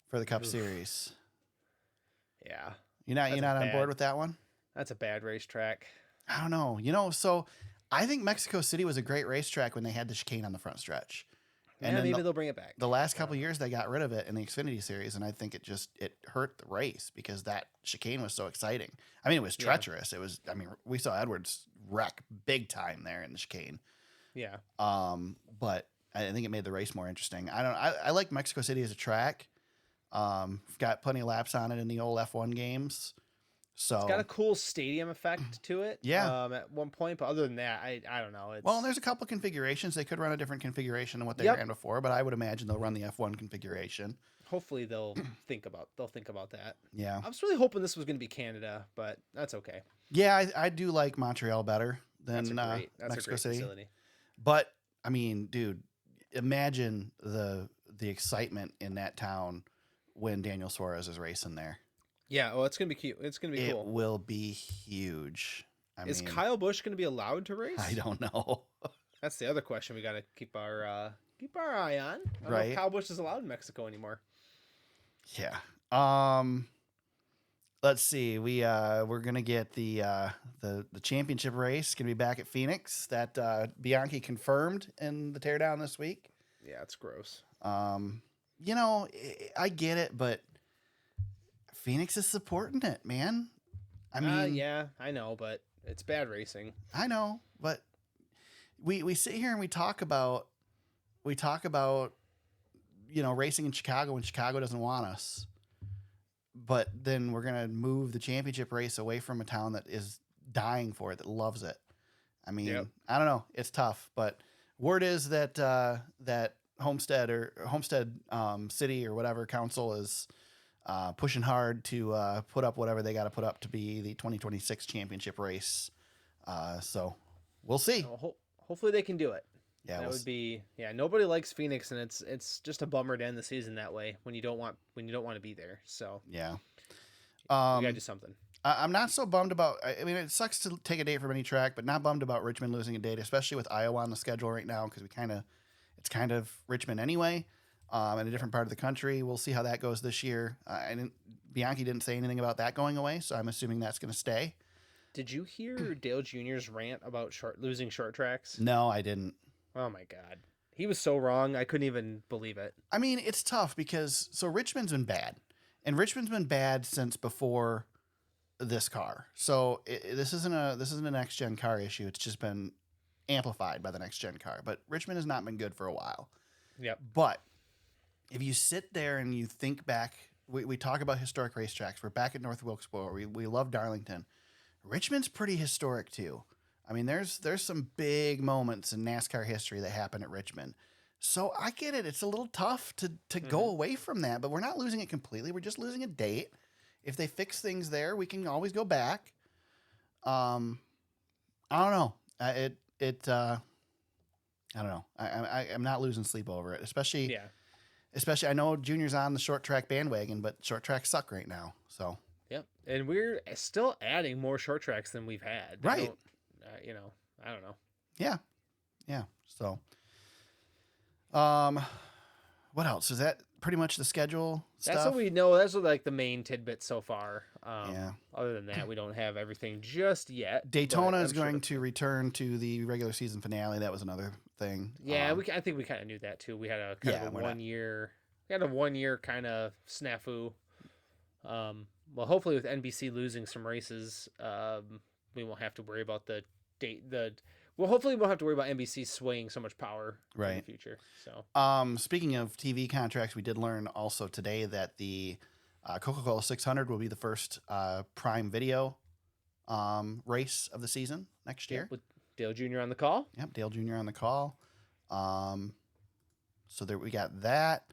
for the Cup Series. Yeah. You're not on board with that one? That's a bad racetrack. I don't know. So I think Mexico City was a great racetrack when they had the chicane on the front stretch. And yeah, maybe they'll bring it back. The last couple of years, they got rid of it in the Xfinity series, and I think it hurt the race because that chicane was so exciting. I mean, it was treacherous. It was. I mean, we saw Edwards wreck big time there in the chicane. Yeah. But I think it made the race more interesting. I like Mexico City as a track. Got plenty of laps on it in the old F1 games. So it's got a cool stadium effect to it. Yeah. At one point, but other than that, I don't know. Well, there's a couple configurations. They could run a different configuration than what they ran before, but I would imagine they'll run the F1 configuration. Hopefully they'll think about that. Yeah. I was really hoping this was going to be Canada, but that's okay. Yeah, I do like Montreal better than Mexico City. Facility. But I mean, dude, imagine the excitement in that town when Daniel Suarez is racing there. Yeah, well, it's gonna be cute. It's gonna be cool. It will be huge. Is Kyle Busch gonna be allowed to race? I don't know. That's the other question we gotta keep our eye on. I don't know if Kyle Busch is allowed in Mexico anymore. Yeah. Let's see. We're gonna get the championship race. Gonna be back at Phoenix. That Bianchi confirmed in the teardown this week. Yeah, it's gross. I get it, but Phoenix is supporting it, man. I mean, yeah, I know, but it's bad racing. I know, but we sit here and we talk about racing in Chicago when Chicago doesn't want us. But then we're gonna move the championship race away from a town that is dying for it, that loves it. I mean, I don't know. It's tough, but word is that that Homestead City or whatever council is pushing hard to put up whatever they got to put up to be the 2026 championship race. So we'll see. Hopefully they can do it. Yeah, that would be. Yeah, nobody likes Phoenix, and it's just a bummer to end the season that way when you don't want to be there. So yeah, you gotta do something. I'm not so bummed about. I mean, it sucks to take a date from any track, but not bummed about Richmond losing a date, especially with Iowa on the schedule right now because it's kind of Richmond anyway. In a different part of the country. We'll see how that goes this year. Bianchi didn't say anything about that going away, so I'm assuming that's going to stay. Did you hear Dale Jr.'s rant about losing short tracks? No, I didn't. Oh my God. He was so wrong. I couldn't even believe it. I mean, it's tough because Richmond's been bad, and Richmond's been bad since before this car. So this isn't a next gen car issue. It's just been amplified by the next gen car. But Richmond has not been good for a while. Yep. But if you sit there and you think back, we talk about historic racetracks. We're back at North Wilkesboro. We love Darlington. Richmond's pretty historic too. I mean, there's some big moments in NASCAR history that happen at Richmond. So I get it. It's a little tough to go away from that, but we're not losing it completely. We're just losing a date. If they fix things there, we can always go back. I don't know. I don't know. I'm not losing sleep over it, especially. Yeah. Especially, I know Junior's on the short track bandwagon, but short tracks suck right now. So. Yep, and we're still adding more short tracks than we've had. Right. I don't know. Yeah. So. What else? Is that pretty much the schedule stuff? That's what we know. That's like the main tidbit so far. Yeah. Other than that, we don't have everything just yet. Daytona is going to return to the regular season finale. That was another thing. Yeah, I think we kind of knew that too. We had a kind of a 1 year. We had a 1 year kind of snafu. Well, hopefully with NBC losing some races, we won't have to worry about the date. Hopefully we won't have to worry about NBC swaying so much power in the future. So, speaking of TV contracts, we did learn also today that the Coca-Cola 600 will be the first Prime Video race of the season next year. With Dale Jr. on the call. Yep, Dale Jr. on the call. So there we got that.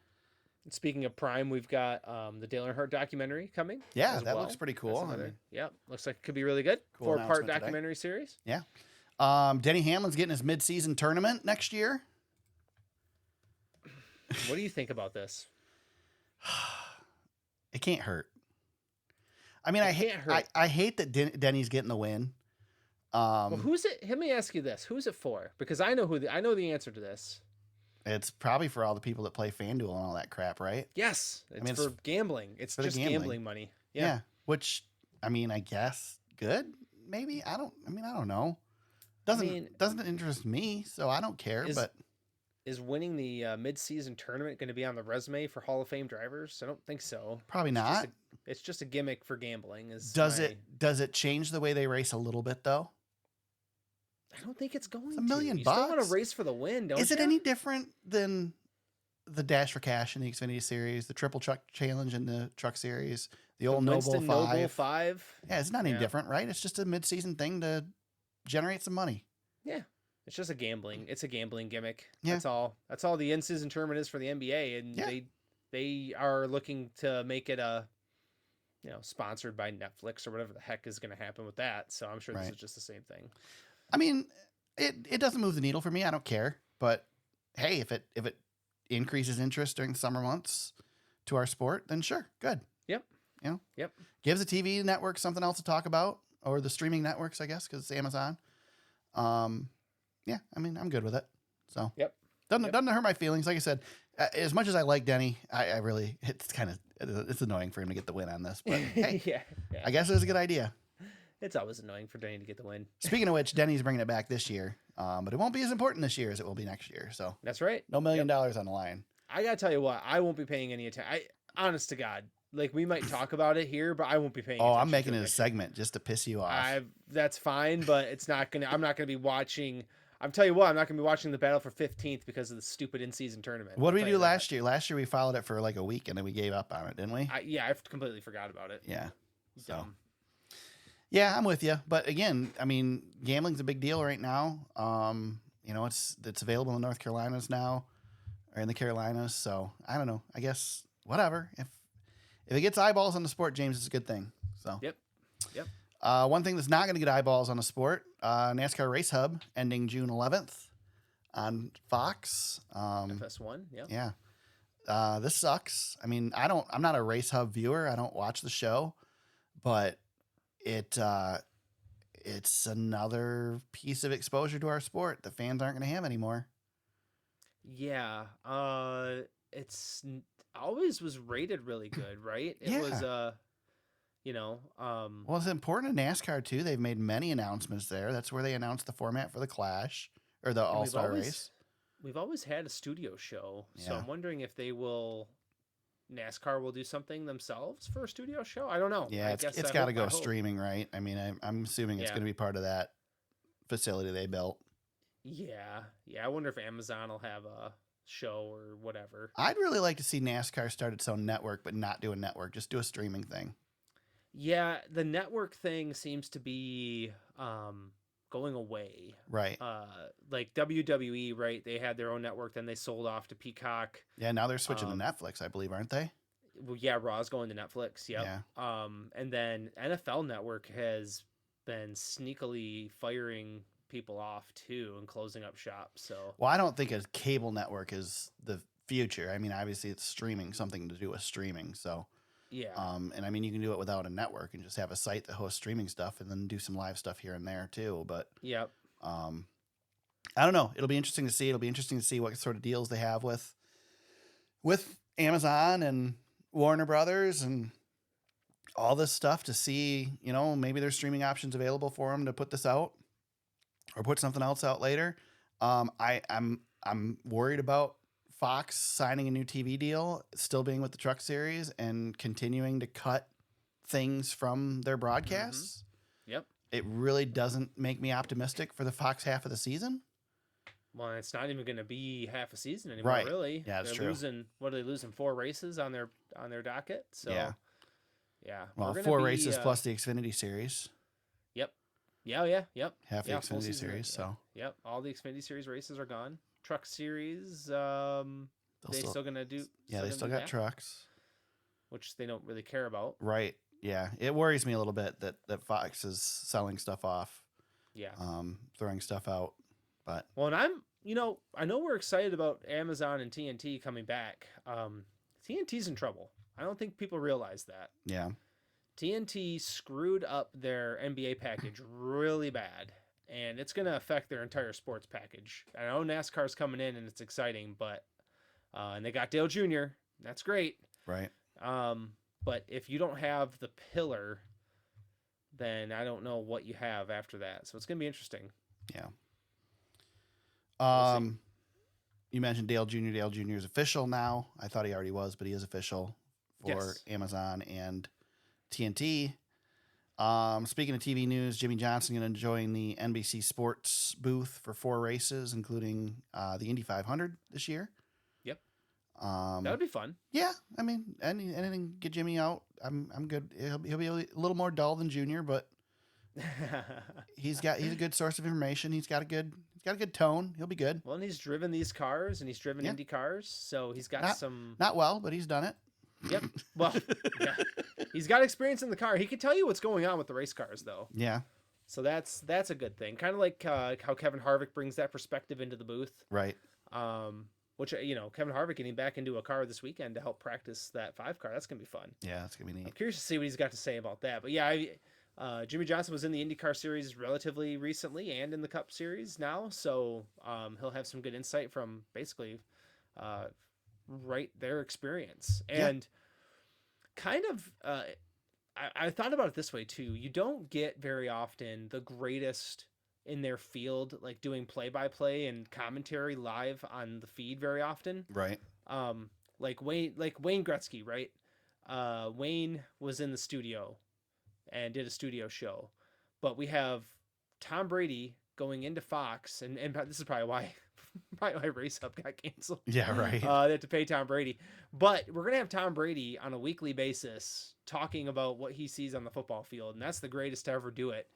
Speaking of Prime, we've got the Dale Earnhardt documentary coming. Yeah, that looks pretty cool. Yeah, looks like it could be really good. Cool 4-part documentary series. Yeah. Denny Hamlin's getting his mid-season tournament next year. What do you think about this? It can't hurt. I mean, I hate that Denny's getting the win. Well, who's it? Let me ask you this: who's it for? Because I know the answer to this. It's probably for all the people that play FanDuel and all that crap, right? Yes, it's for gambling. It's just gambling money. Yeah. Which, I mean, I guess good. Maybe I don't know. Doesn't interest me, so I don't care. But is winning the mid-season tournament going to be on the resume for Hall of Fame drivers? I don't think so. Probably not. It's just a gimmick for gambling. Does it change the way they race a little bit though? I don't think it's going $1 million. You still want to race for the win, don't you? Is it any different than the Dash for Cash in the Xfinity Series, the Triple Truck Challenge in the Truck Series, the old Noble 5? Yeah, it's not any different, right? It's just a mid-season thing to generate some money. Yeah. It's just a gambling gimmick. Yeah. That's all the in-season tournament is for the NBA, and they are looking to make it sponsored by Netflix or whatever the heck is going to happen with that. So I'm sure this is just the same thing. I mean, it doesn't move the needle for me. I don't care. But hey, if it increases interest during the summer months to our sport, then sure, good. Yep. Yep. Gives the TV network something else to talk about, or the streaming networks, I guess, because it's Amazon. Yeah, I mean, I'm good with it. So doesn't hurt my feelings. Like I said, as much as I like Denny, I really it's annoying for him to get the win on this. But hey, I guess it was a good idea. It's always annoying for Denny to get the win. Speaking of which, Denny's bringing it back this year, but it won't be as important this year as it will be next year. So that's right. No $1 million on the line. I gotta tell you what, I won't be paying any attention. Honest to God, like we might talk about it here, but I won't be paying. I'm making it a segment just to piss you off. That's fine, but it's not gonna. I'm not gonna be watching. I'm telling you what, I'm not gonna be watching the battle for 15th because of the stupid in-season tournament. What did we do last year? Last year we followed it for like a week and then we gave up on it, didn't we? I completely forgot about it. Yeah. So. Yeah, I'm with you. But again, I mean, gambling's a big deal right now. It's available in North Carolinas now, or in the Carolinas. So I don't know. I guess whatever. If it gets eyeballs on the sport, James, it's a good thing. So Yep. One thing that's not going to get eyeballs on the sport, NASCAR Race Hub ending June 11th on Fox. FS1. Yeah. This sucks. I mean, I'm not a Race Hub viewer. I don't watch the show, but it's another piece of exposure to our sport that fans aren't going to have anymore. Yeah. It's always was rated really good, right? It was well, it's important in NASCAR too. They've made many announcements there. That's where they announced the format for the Clash or the All-Star race. We've always had a studio show, so Yeah. I'm wondering if NASCAR will do something themselves for a studio show. I don't know. Yeah, it's got to go streaming, right? I mean, I'm assuming it's going to be part of that facility they built. Yeah. I wonder if Amazon will have a show or whatever. I'd really like to see NASCAR start its own network, but not do a network, just do a streaming thing. Yeah, the network thing seems to be going away. Right. Like WWE, right? They had their own network, then they sold off to Peacock. Yeah, now they're switching to Netflix, I believe, aren't they? Well, yeah, Raw's going to Netflix. Yep. Yeah. And then NFL Network has been sneakily firing people off too and closing up shop. So. Well, I don't think a cable network is the future. I mean, obviously, it's streaming, something to do with streaming. So. Yeah. And I mean, you can do it without a network and just have a site that hosts streaming stuff and then do some live stuff here and there too. But yep. I don't know. It'll be interesting to see. It'll be interesting to see what sort of deals they have with Amazon and Warner Brothers and all this stuff to see, maybe there's streaming options available for them to put this out or put something else out later. I'm worried about Fox signing a new TV deal, still being with the Truck Series, and continuing to cut things from their broadcasts. Mm-hmm. Yep. It really doesn't make me optimistic for the Fox half of the season. Well, it's not even going to be half a season anymore, right. Really. Yeah, that's They're true. What are they losing? 4 races on their docket. So yeah. Yeah. Well, We're 4 gonna be, races plus the Xfinity Series. Yep. Yep. Half the Yeah, full Xfinity season, Series, so. Yep. All the Xfinity Series races are gone. Truck Series, they still gonna do. Yeah, they still got trucks. Which they don't really care about. Right. Yeah. It worries me a little bit that Fox is selling stuff off. Yeah. Throwing stuff out. But well, and I know we're excited about Amazon and TNT coming back. TNT's in trouble. I don't think people realize that. Yeah. TNT screwed up their NBA package really bad, and it's going to affect their entire sports package. I know NASCAR's coming in, and it's exciting, but and they got Dale Jr. That's great. Right. But if you don't have the pillar, then I don't know what you have after that. So it's going to be interesting. Yeah. We'll you mentioned Dale Jr. Dale Jr. is official now. I thought he already was, but he is official for Yes. Amazon and TNT. Speaking of TV news, Jimmie Johnson going to join the NBC Sports booth for 4 races, including the Indy 500 this year. Yep. That would be fun. Yeah, I mean, anything get Jimmy out, I'm good. He'll be a little more dull than Junior, but he's a good source of information. He's got a good tone. He'll be good. Well, and he's driven these cars, and he's driven Indy cars, so he's got not well, but he's done it. Yep. Well, yeah. He's got experience in the car. He can tell you what's going on with the race cars, though. Yeah. So that's a good thing. Kind of like how Kevin Harvick brings that perspective into the booth. Right. Which Kevin Harvick getting back into a car this weekend to help practice that 5 car. That's gonna be fun. Yeah, that's gonna be neat. I'm curious to see what he's got to say about that. But yeah, Jimmie Johnson was in the IndyCar series relatively recently and in the Cup series now, so he'll have some good insight from basically right their experience. And kind of I thought about it this way too. You don't get very often the greatest in their field, like doing play-by-play and commentary live on the feed very often. Right. Like Wayne Gretzky, right? Wayne was in the studio and did a studio show, but we have Tom Brady going into Fox, and this is probably why Race Hub got canceled. Yeah, right. They had to pay Tom Brady, but we're gonna have Tom Brady on a weekly basis talking about what he sees on the football field, and that's the greatest to ever do it.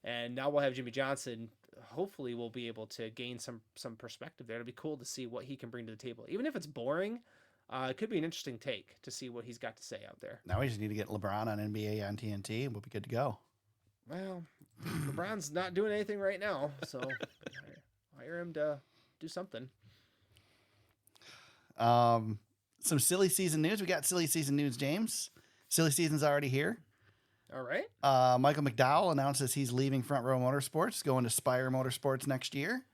And now we'll have Jimmie Johnson. Hopefully, we'll be able to gain some perspective there. It'll be cool to see what he can bring to the table, even if it's boring. It could be an interesting take to see what he's got to say out there. Now we just need to get LeBron on NBA on TNT, and we'll be good to go. Well, LeBron's not doing anything right now, so hire him to do something. Some silly season news. We got silly season news, James. Silly season's already here. All right. Michael McDowell announces he's leaving Front Row Motorsports, going to Spire Motorsports next year.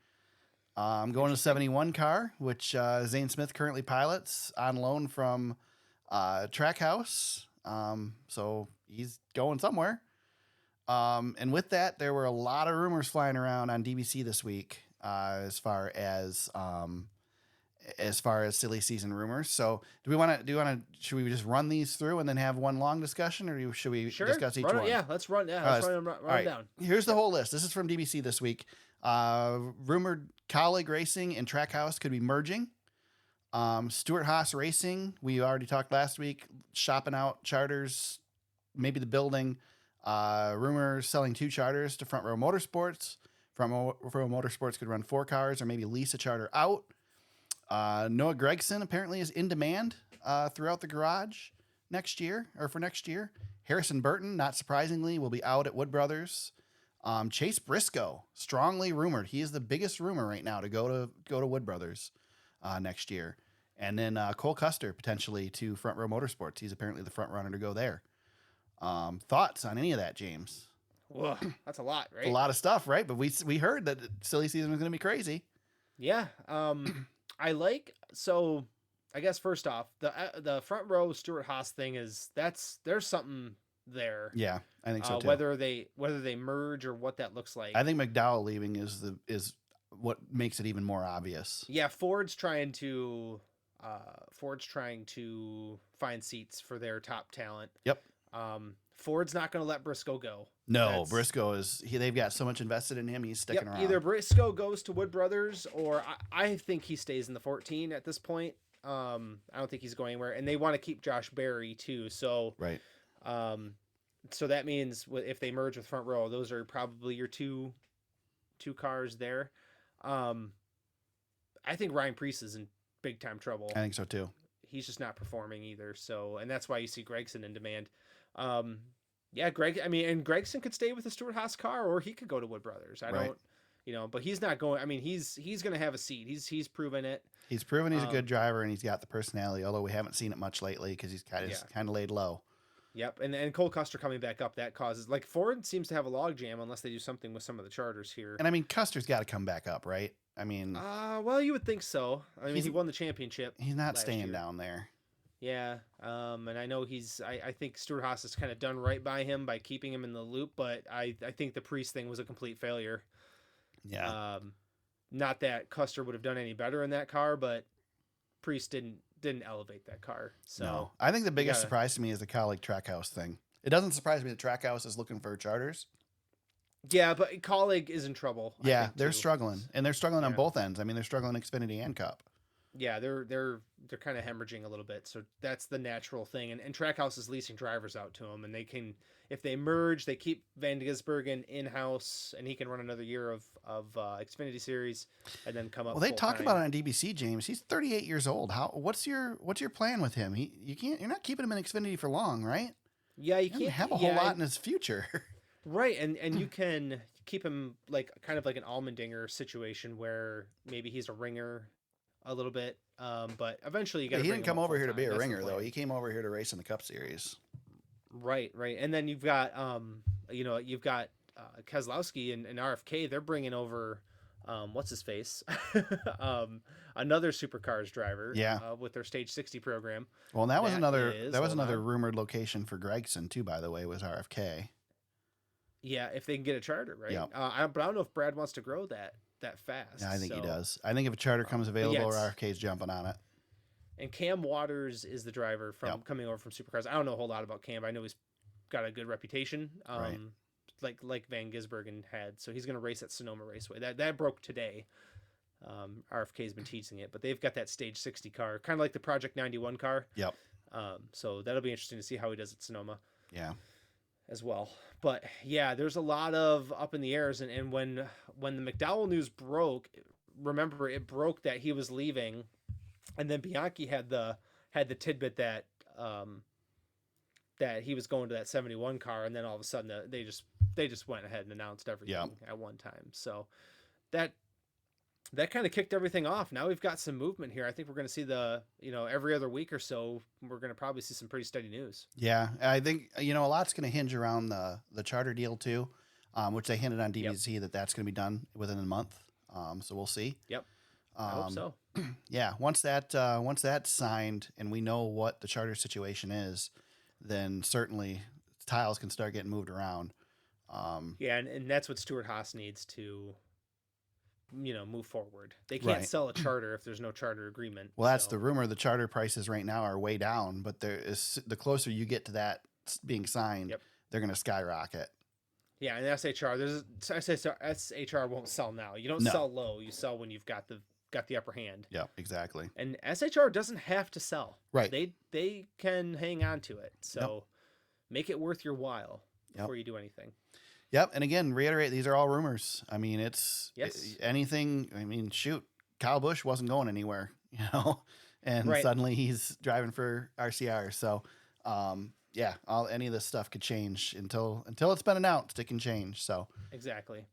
Going to 71 car, which Zane Smith currently pilots on loan from Trackhouse. So he's going somewhere. And with that, there were a lot of rumors flying around on DBC this week as far as silly season rumors. So should we just run these through and then have one long discussion, or should we discuss each one? Yeah, let's run. Yeah, let's run it down. Here's the whole list. This is from DBC this week. Rumored Kaulig Racing and Trackhouse could be merging. Stuart Haas Racing, we already talked last week, shopping out charters, maybe the building. Rumors selling 2 charters to Front Row Motorsports. Front Row Motorsports could run 4 cars or maybe lease a charter out. Noah Gragson apparently is in demand throughout the garage for next year. Harrison Burton, not surprisingly, will be out at Wood Brothers. Chase Briscoe, strongly rumored. He is the biggest rumor right now to go to Wood Brothers next year. And then Cole Custer potentially to Front Row Motorsports. He's apparently the front runner to go there. Thoughts on any of that, James? Whoa, that's a lot, right? A lot of stuff, right? But we heard that silly season was going to be crazy. Yeah. I guess first off, the Front Row Stuart Haas thing there's something there. Yeah, I think so too. Whether they merge or what that looks like. I think McDowell leaving is what makes it even more obvious. Yeah, Ford's trying to find seats for their top talent. Yep. Ford's not going to let Briscoe go. No, Briscoe they've got so much invested in him. He's sticking around. Either Briscoe goes to Wood Brothers, or I think he stays in the 14 at this point. I don't think he's going anywhere, and they want to keep Josh Berry too. So right. So that means if they merge with Front Row, those are probably your two cars there. I think Ryan Preece is in big time trouble. I think so too. He's just not performing either. So, and that's why you see Gragson in demand. And Gragson could stay with the Stewart-Haas car, or he could go to Wood Brothers. I don't, but he's not going. I mean, he's going to have a seat. He's proven it. He's proven he's a good driver, and he's got the personality, although we haven't seen it much lately because he's kind of laid low. Yep, and Cole Custer coming back up, that causes, like, Ford seems to have a logjam unless they do something with some of the charters here. And I mean, Custer's got to come back up, right? I mean, well, you would think so. I mean, he won the championship. He's not staying down there. Yeah, and I know I think Stewart-Haas has kind of done right by him by keeping him in the loop, but I think the Preece thing was a complete failure. Yeah. Not that Custer would have done any better in that car, but Preece didn't elevate that car. So no. I think the biggest surprise to me is the Kaulig Trackhouse thing. It doesn't surprise me that Trackhouse is looking for charters. Yeah, but Kaulig is in trouble. Yeah, they're struggling, and they're struggling on both ends. I mean, they're struggling Xfinity and Cup. Yeah, they're kind of hemorrhaging a little bit, so that's the natural thing. And Trackhouse is leasing drivers out to them, and they can, if they merge, they keep Van Gisbergen in-house, and he can run another year of Xfinity Series, and then come up. Well, they talked about it on DBC, James. He's 38 years old. What's your you're plan with him? You're not keeping him in Xfinity for long, right? Yeah, you can't have a whole lot in his future. Right, and you can keep him like kind of like an Allmendinger situation where maybe he's a ringer a little bit, but eventually you got. He didn't come over here to be a ringer, though. He came over here to race in the Cup Series. Right, and then you've got Keselowski and RFK. They're bringing over what's his face, another supercars driver. Yeah, with their Stage 60 program. Well, and that was another rumored location for Gragson too. By the way, was RFK. Yeah, if they can get a charter, right? Yeah. But I don't know if Brad wants to grow that fast. Yeah, I think he does. I think if a charter comes available, RFK's jumping on it. And Cam Waters is the driver coming over from Supercars. I don't know a whole lot about Cam. I know he's got a good reputation, like Van Gisbergen had. So he's going to race at Sonoma Raceway. That broke today. RFK's been teasing it, but they've got that Stage 60 car, kind of like the Project 91 car. Yep. So that'll be interesting to see how he does at Sonoma. Yeah. As well. But yeah, there's a lot of up in the airs, and when the McDowell news broke, remember it broke that he was leaving, and then Bianchi had the tidbit that that he was going to that 71 car, and then all of a sudden they just went ahead and announced everything at one time. So that kind of kicked everything off. Now we've got some movement here. I think we're going to see every other week or so, we're going to probably see some pretty steady news. Yeah. I think, a lot's going to hinge around the charter deal too, which they hinted on DBC that's going to be done within a month. So we'll see. Yep. I hope so. Yeah. Once that's signed and we know what the charter situation is, then certainly tiles can start getting moved around. And that's what Stewart-Haas needs to, move forward. They can't sell a charter if there's no charter agreement. Well, that's the rumor. The charter prices right now are way down, but the closer you get to that being signed, they're going to skyrocket. Yeah, and SHR won't sell now. You don't sell low. You sell when you've got the upper hand. Yeah, exactly. And SHR doesn't have to sell. Right. They can hang on to it. So make it worth your while before you do anything. Yep. And again, reiterate, these are all rumors. I mean, anything. I mean, shoot, Kyle Busch wasn't going anywhere, and suddenly he's driving for RCR. So, any of this stuff could change until it's been announced. It can change. So exactly.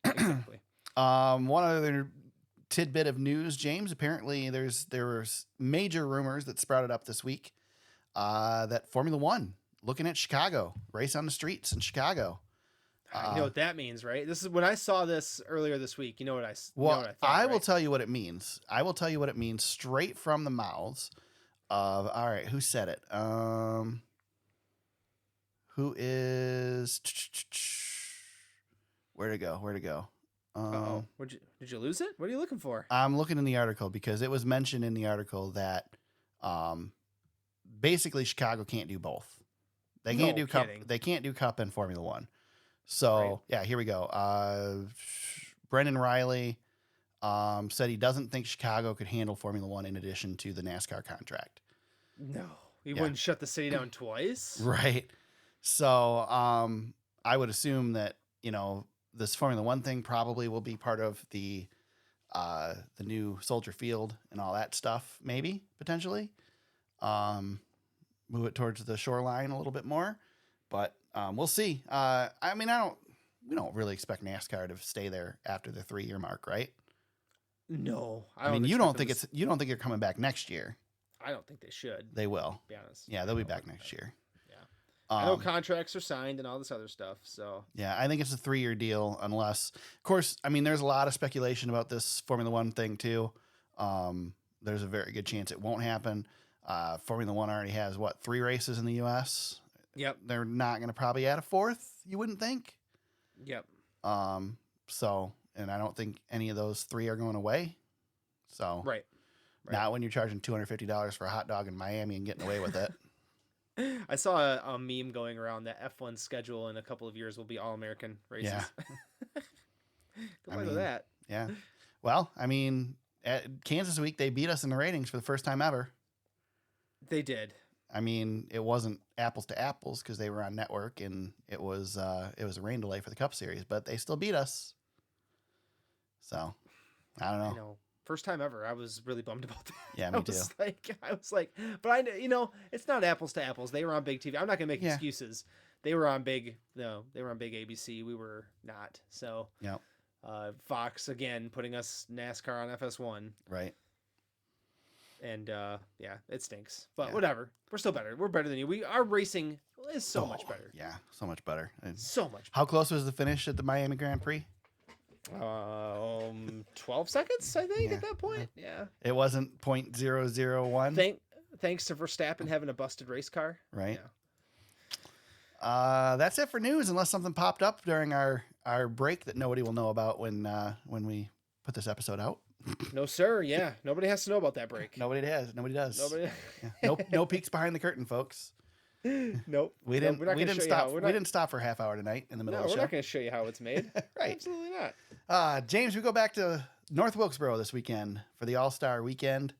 One other tidbit of news, James. Apparently, there were major rumors that sprouted up this week that Formula One looking at Chicago, race on the streets in Chicago. You know what that means, right? This is when I saw this earlier this week. You know what I thought, I will tell you what it means. I will tell you what it means straight from the mouths of, all right, who said it? Who is, where'd it go? Did you lose it? What are you looking for? I'm looking in the article because it was mentioned in the article that basically Chicago can't do both. They can't do Cup. They can't do Cup and Formula One. So here we go. Brendan Riley said he doesn't think Chicago could handle Formula One in addition to the NASCAR contract. No, he wouldn't shut the city down twice. Right. So I would assume that, this Formula One thing probably will be part of the new Soldier Field and all that stuff, maybe, potentially. Move it towards the shoreline a little bit more, but we'll see. We don't really expect NASCAR to stay there after the 3-year mark, right? No, you don't think you're coming back next year. I don't think they should. They will. To be honest. Yeah, they'll be back next year. Yeah. I know contracts are signed and all this other stuff. So yeah, I think it's a 3-year deal unless, of course, there's a lot of speculation about this Formula One thing too. There's a very good chance it won't happen. Formula One already has 3 races in the U.S. Yep. They're not going to probably add a 4th. You wouldn't think. Yep. And I don't think any of those 3 are going away. So right. Not when you're charging $250 for a hot dog in Miami and getting away with it. I saw a meme going around that F1 schedule in a couple of years will be all American races. Yeah. Good luck with that. Yeah. Well, at Kansas Week, they beat us in the ratings for the first time ever. They did. It wasn't apples to apples because they were on network and it was a rain delay for the Cup Series, but they still beat us. So, I don't know. I know. First time ever. I was really bummed about that. Yeah, me too. I was like, but it's not apples to apples. They were on big TV. I'm not gonna make excuses. They were on big ABC. We were not. So, yeah. Fox again putting us NASCAR on FS1. Right. And it stinks. But whatever. We're still better. We're better than you. Our racing is so much better. Yeah, so much better. So much better. How close was the finish at the Miami Grand Prix? 12 seconds, I think, at that point. Yeah. It wasn't .001. Thanks to Verstappen having a busted race car. Right. Yeah. That's it for news, unless something popped up during our break that nobody will know about when we put this episode out. No, sir. Yeah. Nobody has to know about that break. Nobody does. Nobody. Yeah. No peeks behind the curtain, folks. Nope. We didn't stop. We didn't stop for a half hour tonight in the middle of the show. We're not going to show you how it's made. Right. Absolutely not. James, we go back to North Wilkesboro this weekend for the All-Star Weekend.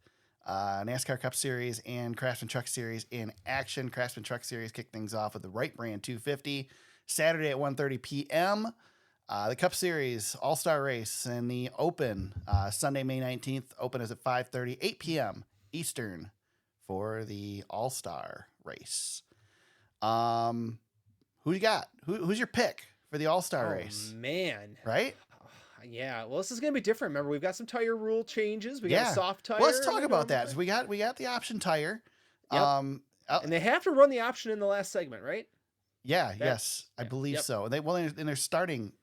NASCAR Cup Series and Craftsman Truck Series in action. Craftsman Truck Series kicked things off with the Wright Brand 250 Saturday at 1:30 p.m. The Cup Series All-Star Race and the Open Sunday, May 19th. Open is at 5:30, 8 p.m. Eastern for the All-Star Race. Who you got? Who's your pick for the All-Star race? Man. Right? Yeah. Well, this is going to be different. Remember, we've got some tire rule changes. We got a soft tire. Well, let's talk about that. So we got the option tire. Yep. And they have to run the option in the last segment, right? Yeah. I believe so. And they're starting.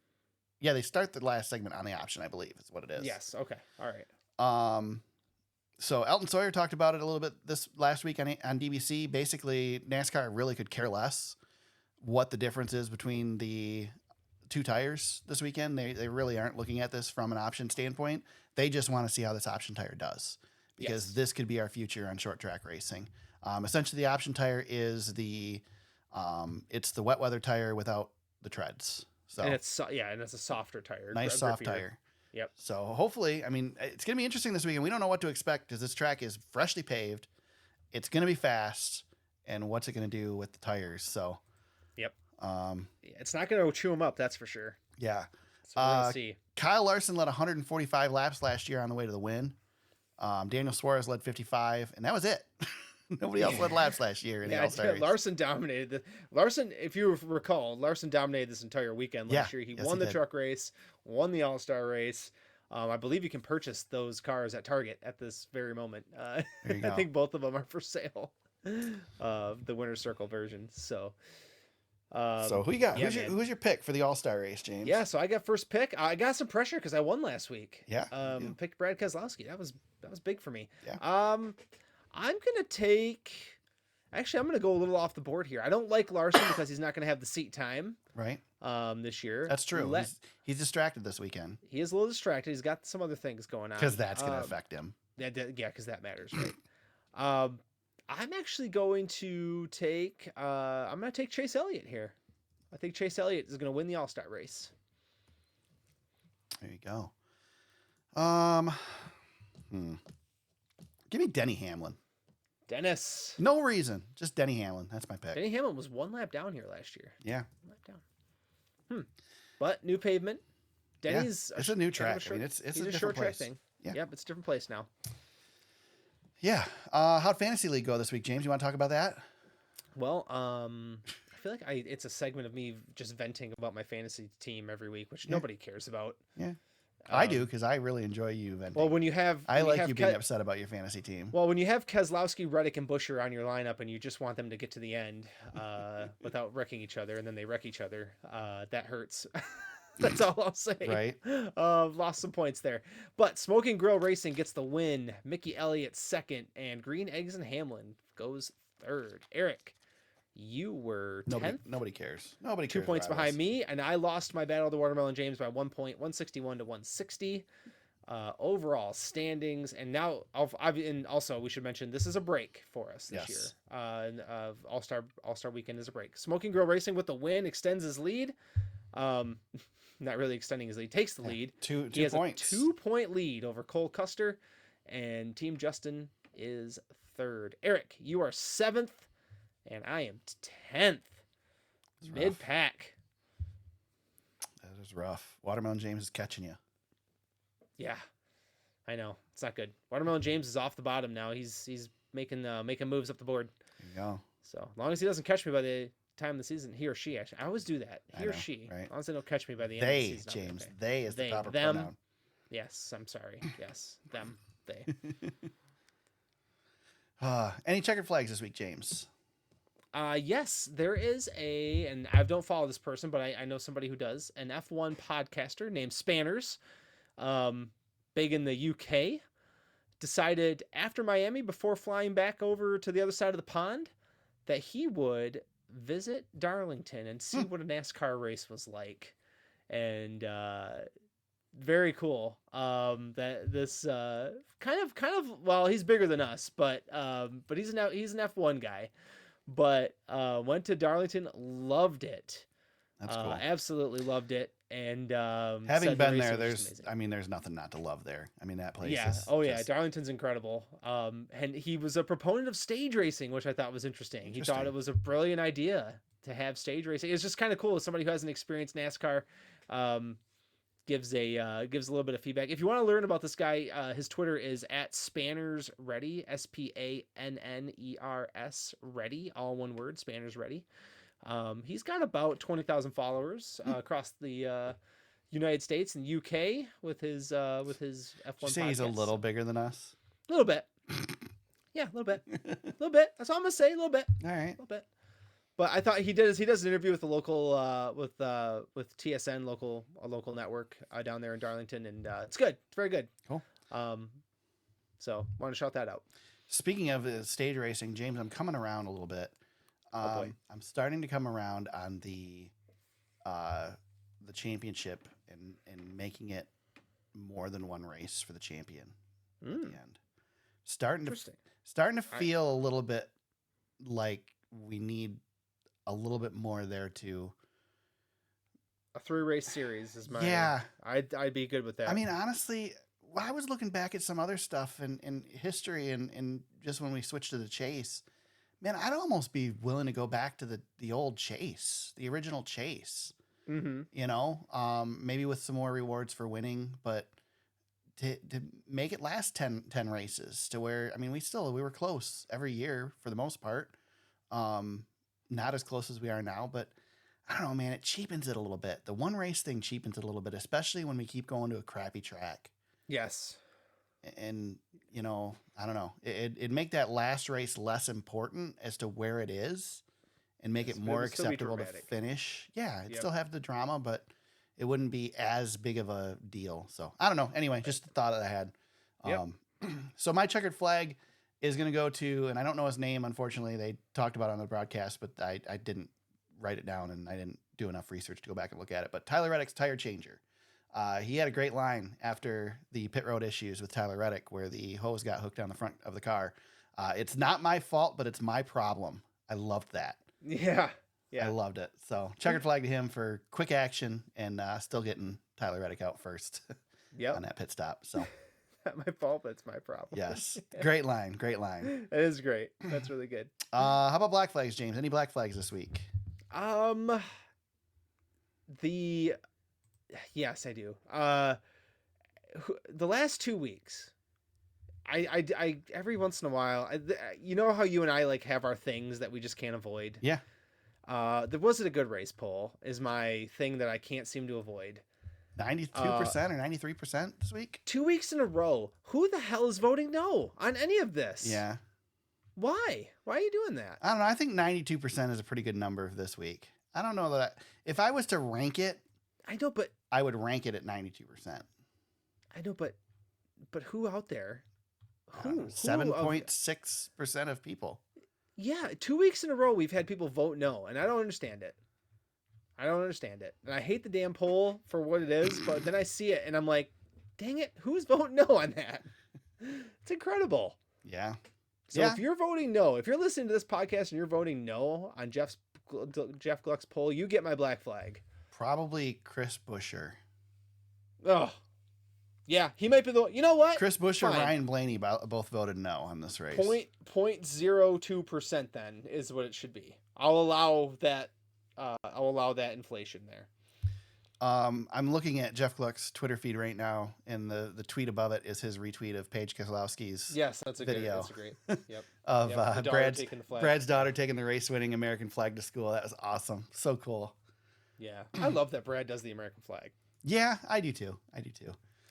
Yeah, they start the last segment on the option, I believe is what it is. Yes. Okay. All right. So Elton Sawyer talked about it a little bit this last week on DBC. Basically, NASCAR really could care less what the difference is between the 2 tires this weekend. They really aren't looking at this from an option standpoint. They just want to see how this option tire does because this could be our future on short track racing. Essentially, the option tire is it's the wet weather tire without the treads. So and it's a softer tire. Nice soft tire. Yep. So hopefully, it's going to be interesting this weekend. We don't know what to expect because this track is freshly paved. It's going to be fast. And what's it going to do with the tires? So, yep. It's not going to chew them up. That's for sure. Yeah. So we're going to see. Kyle Larson led 145 laps last year on the way to the win. Daniel Suarez led 55, and that was it. Nobody else led laps last year in the All-Star race. Larson dominated. Larson, if you recall, dominated this entire weekend last year. He won the truck race, won the All-Star race. I believe you can purchase those cars at Target at this very moment. I think both of them are for sale. The Winner's Circle version. So who you got? Who's your pick for the All-Star race, James? Yeah, so I got first pick. I got some pressure because I won last week. Yeah. Picked Brad Keselowski. That was big for me. Yeah. I'm going to go a little off the board here. I don't like Larson because he's not going to have the seat time. Right. This year. That's true. He's distracted this weekend. He is a little distracted. He's got some other things going on. Because that's going to affect him. Yeah, because that matters, right? I'm actually going to take Chase Elliott here. I think Chase Elliott is going to win the All-Star race. There you go. Give me Denny Hamlin. Dennis. No reason. Just Denny Hamlin. That's my pick. Denny Hamlin was 1 lap down here last year. Yeah. 1 lap down. But new pavement. Denny's it's a new track. Short, it's he's a a different short place. track thing. Yeah. Yep, it's a different place now. Yeah. How'd Fantasy League go this week, James? You want to talk about that? Well, I feel like it's a segment of me just venting about my fantasy team every week, which nobody cares about. Yeah. I do, because I really enjoy you venting. Well, when you have... I like you being upset about your fantasy team. Well, when you have Keselowski, Reddick, and Buescher on your lineup and you just want them to get to the end without wrecking each other, and then they wreck each other, that hurts. That's all I'll say. Right. Lost some points there. But Smoking Grill Racing gets the win. Mickey Elliott second, and Green Eggs and Hamlin goes third. Eric, you were 10th. Nobody cares. Nobody cares. 2 points behind me, and I lost my battle to Watermelon James by 1 point, 161 to 160. Overall standings, and now and also we should mention this is a break for us this year. All-Star Weekend is a break. Smoking Grill Racing with the win extends his lead. Not really extending his lead, takes the lead. Two he has points. A 2-point lead over Cole Custer, and Team Justin is third. Eric, you are 7th, and I am 10th. Mid pack. That is rough. Watermelon James is catching you. Yeah, I know it's not good. Watermelon James is off the bottom now. He's making moves up the board. There you go. So as long as he doesn't catch me by the time of the season, he or she actually, I always do that. He or she. Right? As long as they don't catch me by the end of the season. James. Okay. They is the proper them. pronoun. Yes, I'm sorry. Yes, them. They. Any checkered flags this week, James? Yes, there is and I don't follow this person, but I know somebody who does, an F1 podcaster named Spanners, big in the UK, decided after Miami, before flying back over to the other side of the pond, that he would visit Darlington and see what a NASCAR race was like. And very cool. That this kind of well, he's bigger than us, but he's an F1 guy. But went to Darlington, loved it. That's cool. Absolutely loved it. And having been there, there's nothing not to love there. I mean, that place is yeah, Darlington's incredible. And he was a proponent of stage racing, which I thought was interesting. He thought it was a brilliant idea to have stage racing. It's just kind of cool as somebody who hasn't experienced NASCAR gives a little bit of feedback. If you want to learn about this guy, his Twitter is @Spanners Ready, SPANNERS Ready, all one word, Spanners Ready. He's got about 20,000 followers across the United States and UK with his F1 Did you say he's a little bigger than us? A little bit. Yeah, a little bit. A little bit. That's all I'm gonna say. A little bit. All right. A little bit. But I thought he does an interview with the local with TSN, a local network down there in Darlington, and it's good. It's very good. Cool. So want to shout that out. Speaking of stage racing, James, I'm coming around a little bit. I'm starting to come around on the championship and making it more than one race for the champion at the end. Starting to feel a little bit like we need a little bit more there too. A 3-race series is my. Yeah, I'd be good with that. I mean, honestly, I was looking back at some other stuff in history and just when we switched to the chase. Man, I'd almost be willing to go back to the old chase, the original chase. Mm-hmm. You know, maybe with some more rewards for winning, but to make it last 10 races to where, I mean, we were close every year for the most part. Not as close as we are now, but I don't know, man, it cheapens it a little bit. The one race thing cheapens it a little bit, especially when we keep going to a crappy track. Yes. And, you know, I don't know. It'd make that last race less important as to where it is and make it more acceptable to finish. Yeah, it'd still have the drama, but it wouldn't be as big of a deal. So, I don't know. Anyway, just a thought that I had. So my checkered flag is going to go to, and I don't know his name, unfortunately. They talked about it on the broadcast, but I didn't write it down, and I didn't do enough research to go back and look at it. But Tyler Reddick's tire changer. He had a great line after the pit road issues with Tyler Reddick where the hose got hooked on the front of the car. It's not my fault, but it's my problem. I loved that. Yeah. I loved it. So checkered flag to him for quick action and still getting Tyler Reddick out first on that pit stop. So not my fault, but it's my problem. Yes. Great line. Great line. It is great. That's really good. How about black flags, James? Any black flags this week? Yes, I do. The last 2 weeks, I every once in a while, you know how you and I like have our things that we just can't avoid. Yeah. There wasn't a good race poll is my thing that I can't seem to avoid. 92% or 93% this week? 2 weeks in a row. Who the hell is voting no on any of this? Yeah. Why? Why are you doing that? I don't know. I think 92% is a pretty good number this week. I don't know that if I was to rank it, I know, but I would rank it at 92%. I know, but who out there? Who? 7.6% of people. Yeah, 2 weeks in a row we've had people vote no, and I don't understand it. And I hate the damn poll for what it is, but then I see it and I'm like, dang it, who's voting no on that? It's incredible. Yeah. So if you're voting no, if you're listening to this podcast and you're voting no on Jeff Gluck's poll, you get my black flag. Probably Chris Buescher. Oh, yeah, he might be the. You know what? Chris Buescher and Ryan Blaney both voted no on this race. 0.02% then is what it should be. I'll allow that. I'll allow that inflation there. I'm looking at Jeff Gluck's Twitter feed right now, and the tweet above it is his retweet of Paige Keselowski's that's a video. That's a great. Yep. Of Brad's daughter taking the race-winning American flag to school. That was awesome. So cool. Yeah, I love that Brad does the American flag. Yeah, I do too. I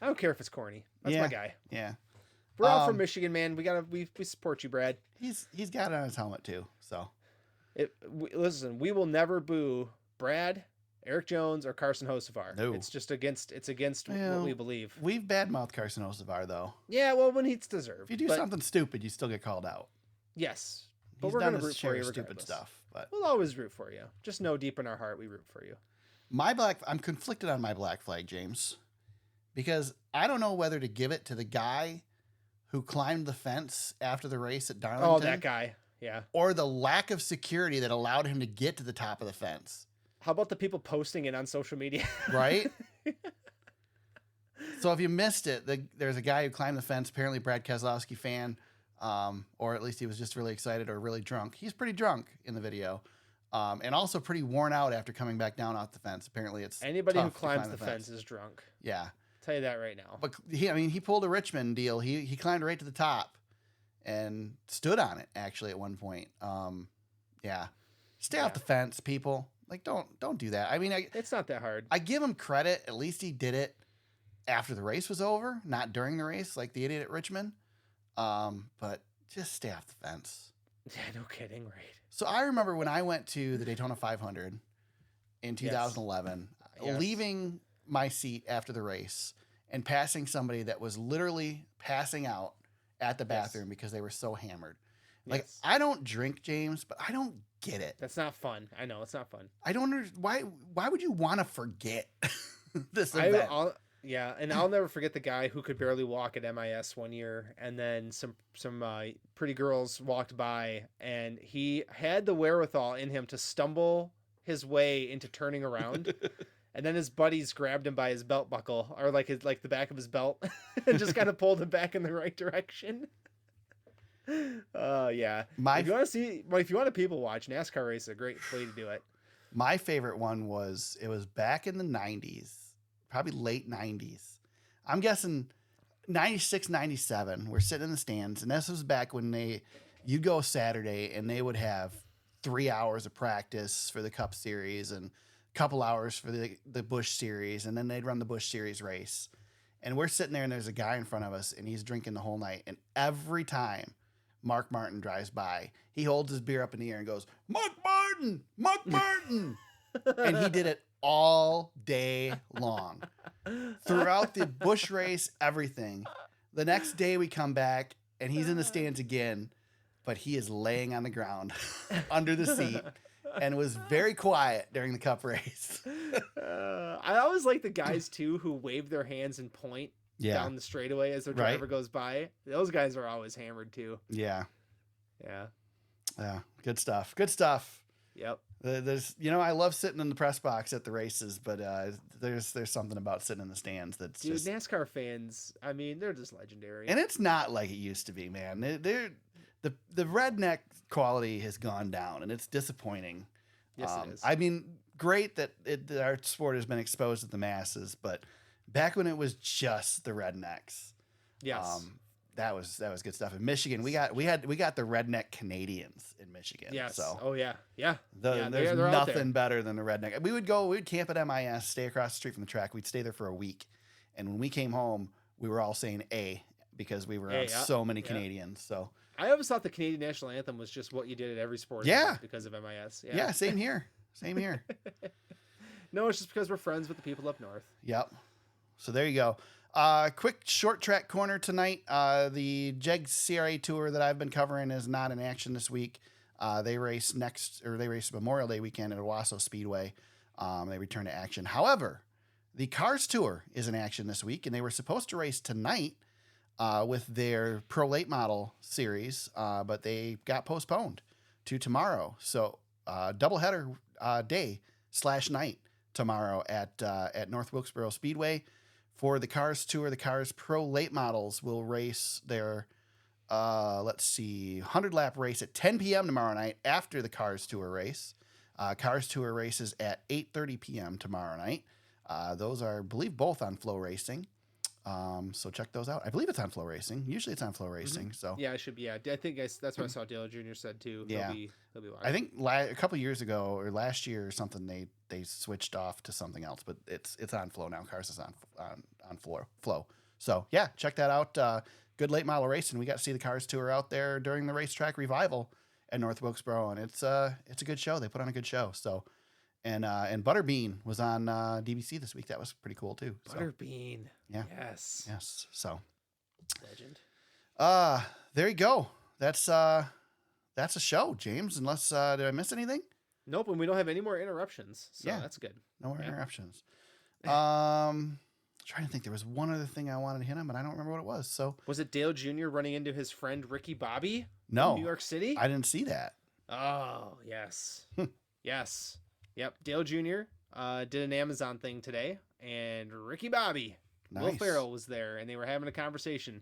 don't care if it's corny. That's my guy. Yeah. We're all from Michigan, man. We support you, Brad. He's got it on his helmet too. So listen, we will never boo Brad, Eric Jones, or Carson Hocevar. No. It's just against what we believe. We've badmouthed Carson Hocevar though. Yeah, well, when he's deserved. If you do something stupid, you still get called out. Yes. But He's we're done going to root for you stupid regardless. stuff. But we'll always root for you. Just know deep in our heart we root for you. I'm conflicted on my black flag, James, because I don't know whether to give it to the guy who climbed the fence after the race at Darlington. Oh, that guy. Yeah. Or the lack of security that allowed him to get to the top of the fence. How about the people posting it on social media? Right? So if you missed it, there's a guy who climbed the fence, apparently Brad Keselowski fan, or at least he was just really excited or really drunk. He's pretty drunk in the video. And also pretty worn out after coming back down off the fence. Apparently it's anybody who climbs the fence is drunk. Yeah. I'll tell you that right now. But he pulled a Richmond deal. He climbed right to the top and stood on it actually at one point. Yeah. Stay off the fence, people. Like don't do that. I mean, it's not that hard. I give him credit. At least he did it after the race was over, not during the race like the idiot at Richmond. But just stay off the fence. Yeah, no kidding, right? So I remember when I went to the Daytona 500 in 2011, leaving my seat after the race and passing somebody that was literally passing out at the bathroom because they were so hammered. Like, I don't drink, James, but I don't get it. That's not fun. I know, it's not fun. I don't understand. Why would you want to forget this event? And I'll never forget the guy who could barely walk at MIS one year, and then some pretty girls walked by, and he had the wherewithal in him to stumble his way into turning around, and then his buddies grabbed him by his belt buckle, or like the back of his belt, and just kind of pulled him back in the right direction. Yeah. If you want to people watch, NASCAR race is a great way to do it. My favorite one was back in the 90s. Probably late 90s. I'm guessing 96, 97. We're sitting in the stands. And this was back when you'd go Saturday and they would have 3 hours of practice for the Cup Series and a couple hours for the Busch Series. And then they'd run the Busch Series race. And we're sitting there and there's a guy in front of us and he's drinking the whole night. And every time Mark Martin drives by, he holds his beer up in the air and goes, Mark Martin! Mark Martin! And he did it all day long. Throughout the Busch race, everything. The next day we come back and he's in the stands again, but he is laying on the ground under the seat and was very quiet during the Cup race. I always like the guys too who wave their hands and point down the straightaway as their driver goes by. Those guys are always hammered too. Yeah. Yeah. Yeah. Good stuff. Good stuff. Yep. There's, I love sitting in the press box at the races, but there's something about sitting in the stands that's Dude, just NASCAR fans, I mean, they're just legendary. and it's not like it used to be, man. The redneck quality has gone down, and it's disappointing. Yes, it is. I mean, great that our sport has been exposed to the masses, but back when it was just the rednecks, Yes. that was good stuff. In Michigan, we got the redneck Canadians in Michigan. Yes. So Oh yeah. Yeah. there's they're out there. nothing better than the redneck. We'd camp at MIS, stay across the street from the track. We'd stay there for a week, and when we came home, we were all saying "A" because we were around so many Canadians. So I always thought the Canadian national anthem was just what you did at every sport. Yeah. Because of MIS. yeah, same here. Same here. No, it's just because we're friends with the people up north. Yep. So there you go. Quick short track corner tonight. The JEG CRA Tour that I've been covering is not in action this week. They race Memorial Day weekend at Owasso Speedway. They return to action. However, the Cars Tour is in action this week, and they were supposed to race tonight with their Pro Late Model series, but they got postponed to tomorrow. So doubleheader day/night tomorrow at North Wilkesboro Speedway. For the Cars Tour, the Cars Pro Late Models will race their, 100-lap race at 10 p.m. tomorrow night after the Cars Tour race. Cars Tour races at 8:30 p.m. tomorrow night. Those are, I believe, both on Flow Racing. So check those out. I believe it's on Flow Racing. Usually it's on Flow Racing. So Yeah, it should be. Yeah, I think that's what I saw Dale Jr. said too. Yeah. He'll be watching. I think a couple years ago or last year or something, they switched off to something else, but it's on Flow now. Cars is on Flow. So yeah, check that out. Good late model racing. We got to see the Cars Tour out there during the racetrack revival at North Wilkesboro, and it's a good show. They put on a good show. So and Butterbean was on DBC this week. That was pretty cool too. So, Butterbean. yeah. Yes. So Legend. there you go. That's a show, James. Unless did I miss anything? Nope, and we don't have any more interruptions. So Yeah. that's good. No more Yeah. interruptions. Trying to think. There was one other thing I wanted to hit on, but I don't remember what it was. So Was it Dale Jr. running into his friend Ricky Bobby no, in New York City? I didn't see that. Oh, yes. Yes. Yep. Dale Jr. Did an Amazon thing today, and Ricky Bobby, Will Nice. Ferrell was there, and they were having a conversation.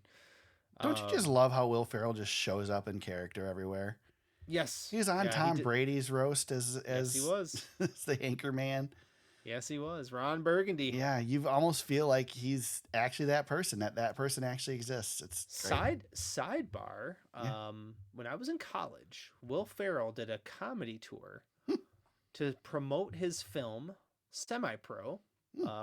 Don't you just love how Will Ferrell just shows up in character everywhere? Yes. He was on Yeah, Tom he did. Brady's roast as Yes, he was. as the anchor man. Yes, he was. Ron Burgundy. Yeah, you almost feel like he's actually that person. That person actually exists. It's great. Sidebar. When I was in college, Will Ferrell did a comedy tour to promote his film Semi Pro,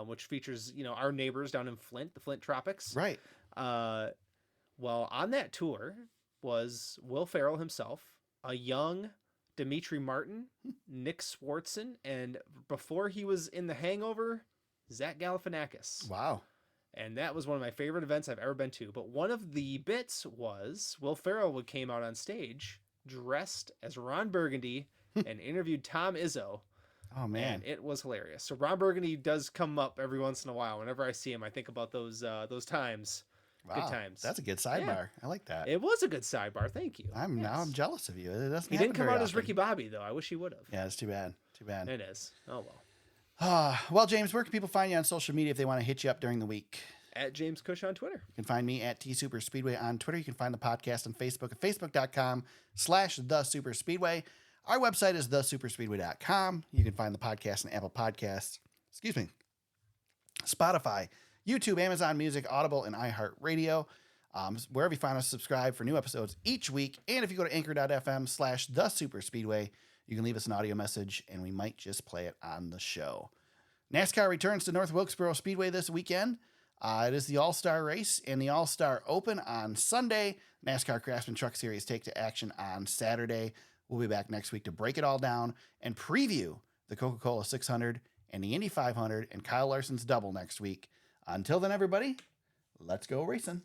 which features our neighbors down in Flint, the Flint Tropics. Right. Well, on that tour was Will Ferrell himself, a young Dimitri Martin, Nick Swartzen, and before he was in The Hangover, Zach Galifianakis. Wow. And that was one of my favorite events I've ever been to. But one of the bits was Will Ferrell came out on stage dressed as Ron Burgundy and interviewed Tom Izzo. Oh man. And it was hilarious. So Ron Burgundy does come up every once in a while. Whenever I see him, I think about those times. Wow. Good times. That's a good sidebar. I like that. It was a good sidebar. Thank you. Now I'm jealous of you. It doesn't He happen didn't come very out as often. Ricky Bobby, though. I wish he would have. Yeah, it's too bad. Too bad. It is. Oh, well. Well, James, where can people find you on social media if they want to hit you up during the week? At James Cush on Twitter. You can find me at TSuperspeedway on Twitter. You can find the podcast on Facebook at facebook.com/TheSuperspeedway. Our website is thesuperspeedway.com. You can find the podcast on Apple Podcasts, Spotify, YouTube, Amazon Music, Audible, and iHeartRadio. Wherever you find us, subscribe for new episodes each week. And if you go to anchor.fm/thesuperspeedway, you can leave us an audio message and we might just play it on the show. NASCAR returns to North Wilkesboro Speedway this weekend. It is the All-Star Race and the All-Star Open on Sunday. NASCAR Craftsman Truck Series take to action on Saturday. We'll be back next week to break it all down and preview the Coca-Cola 600 and the Indy 500 and Kyle Larson's double next week. Until then, everybody, let's go racing.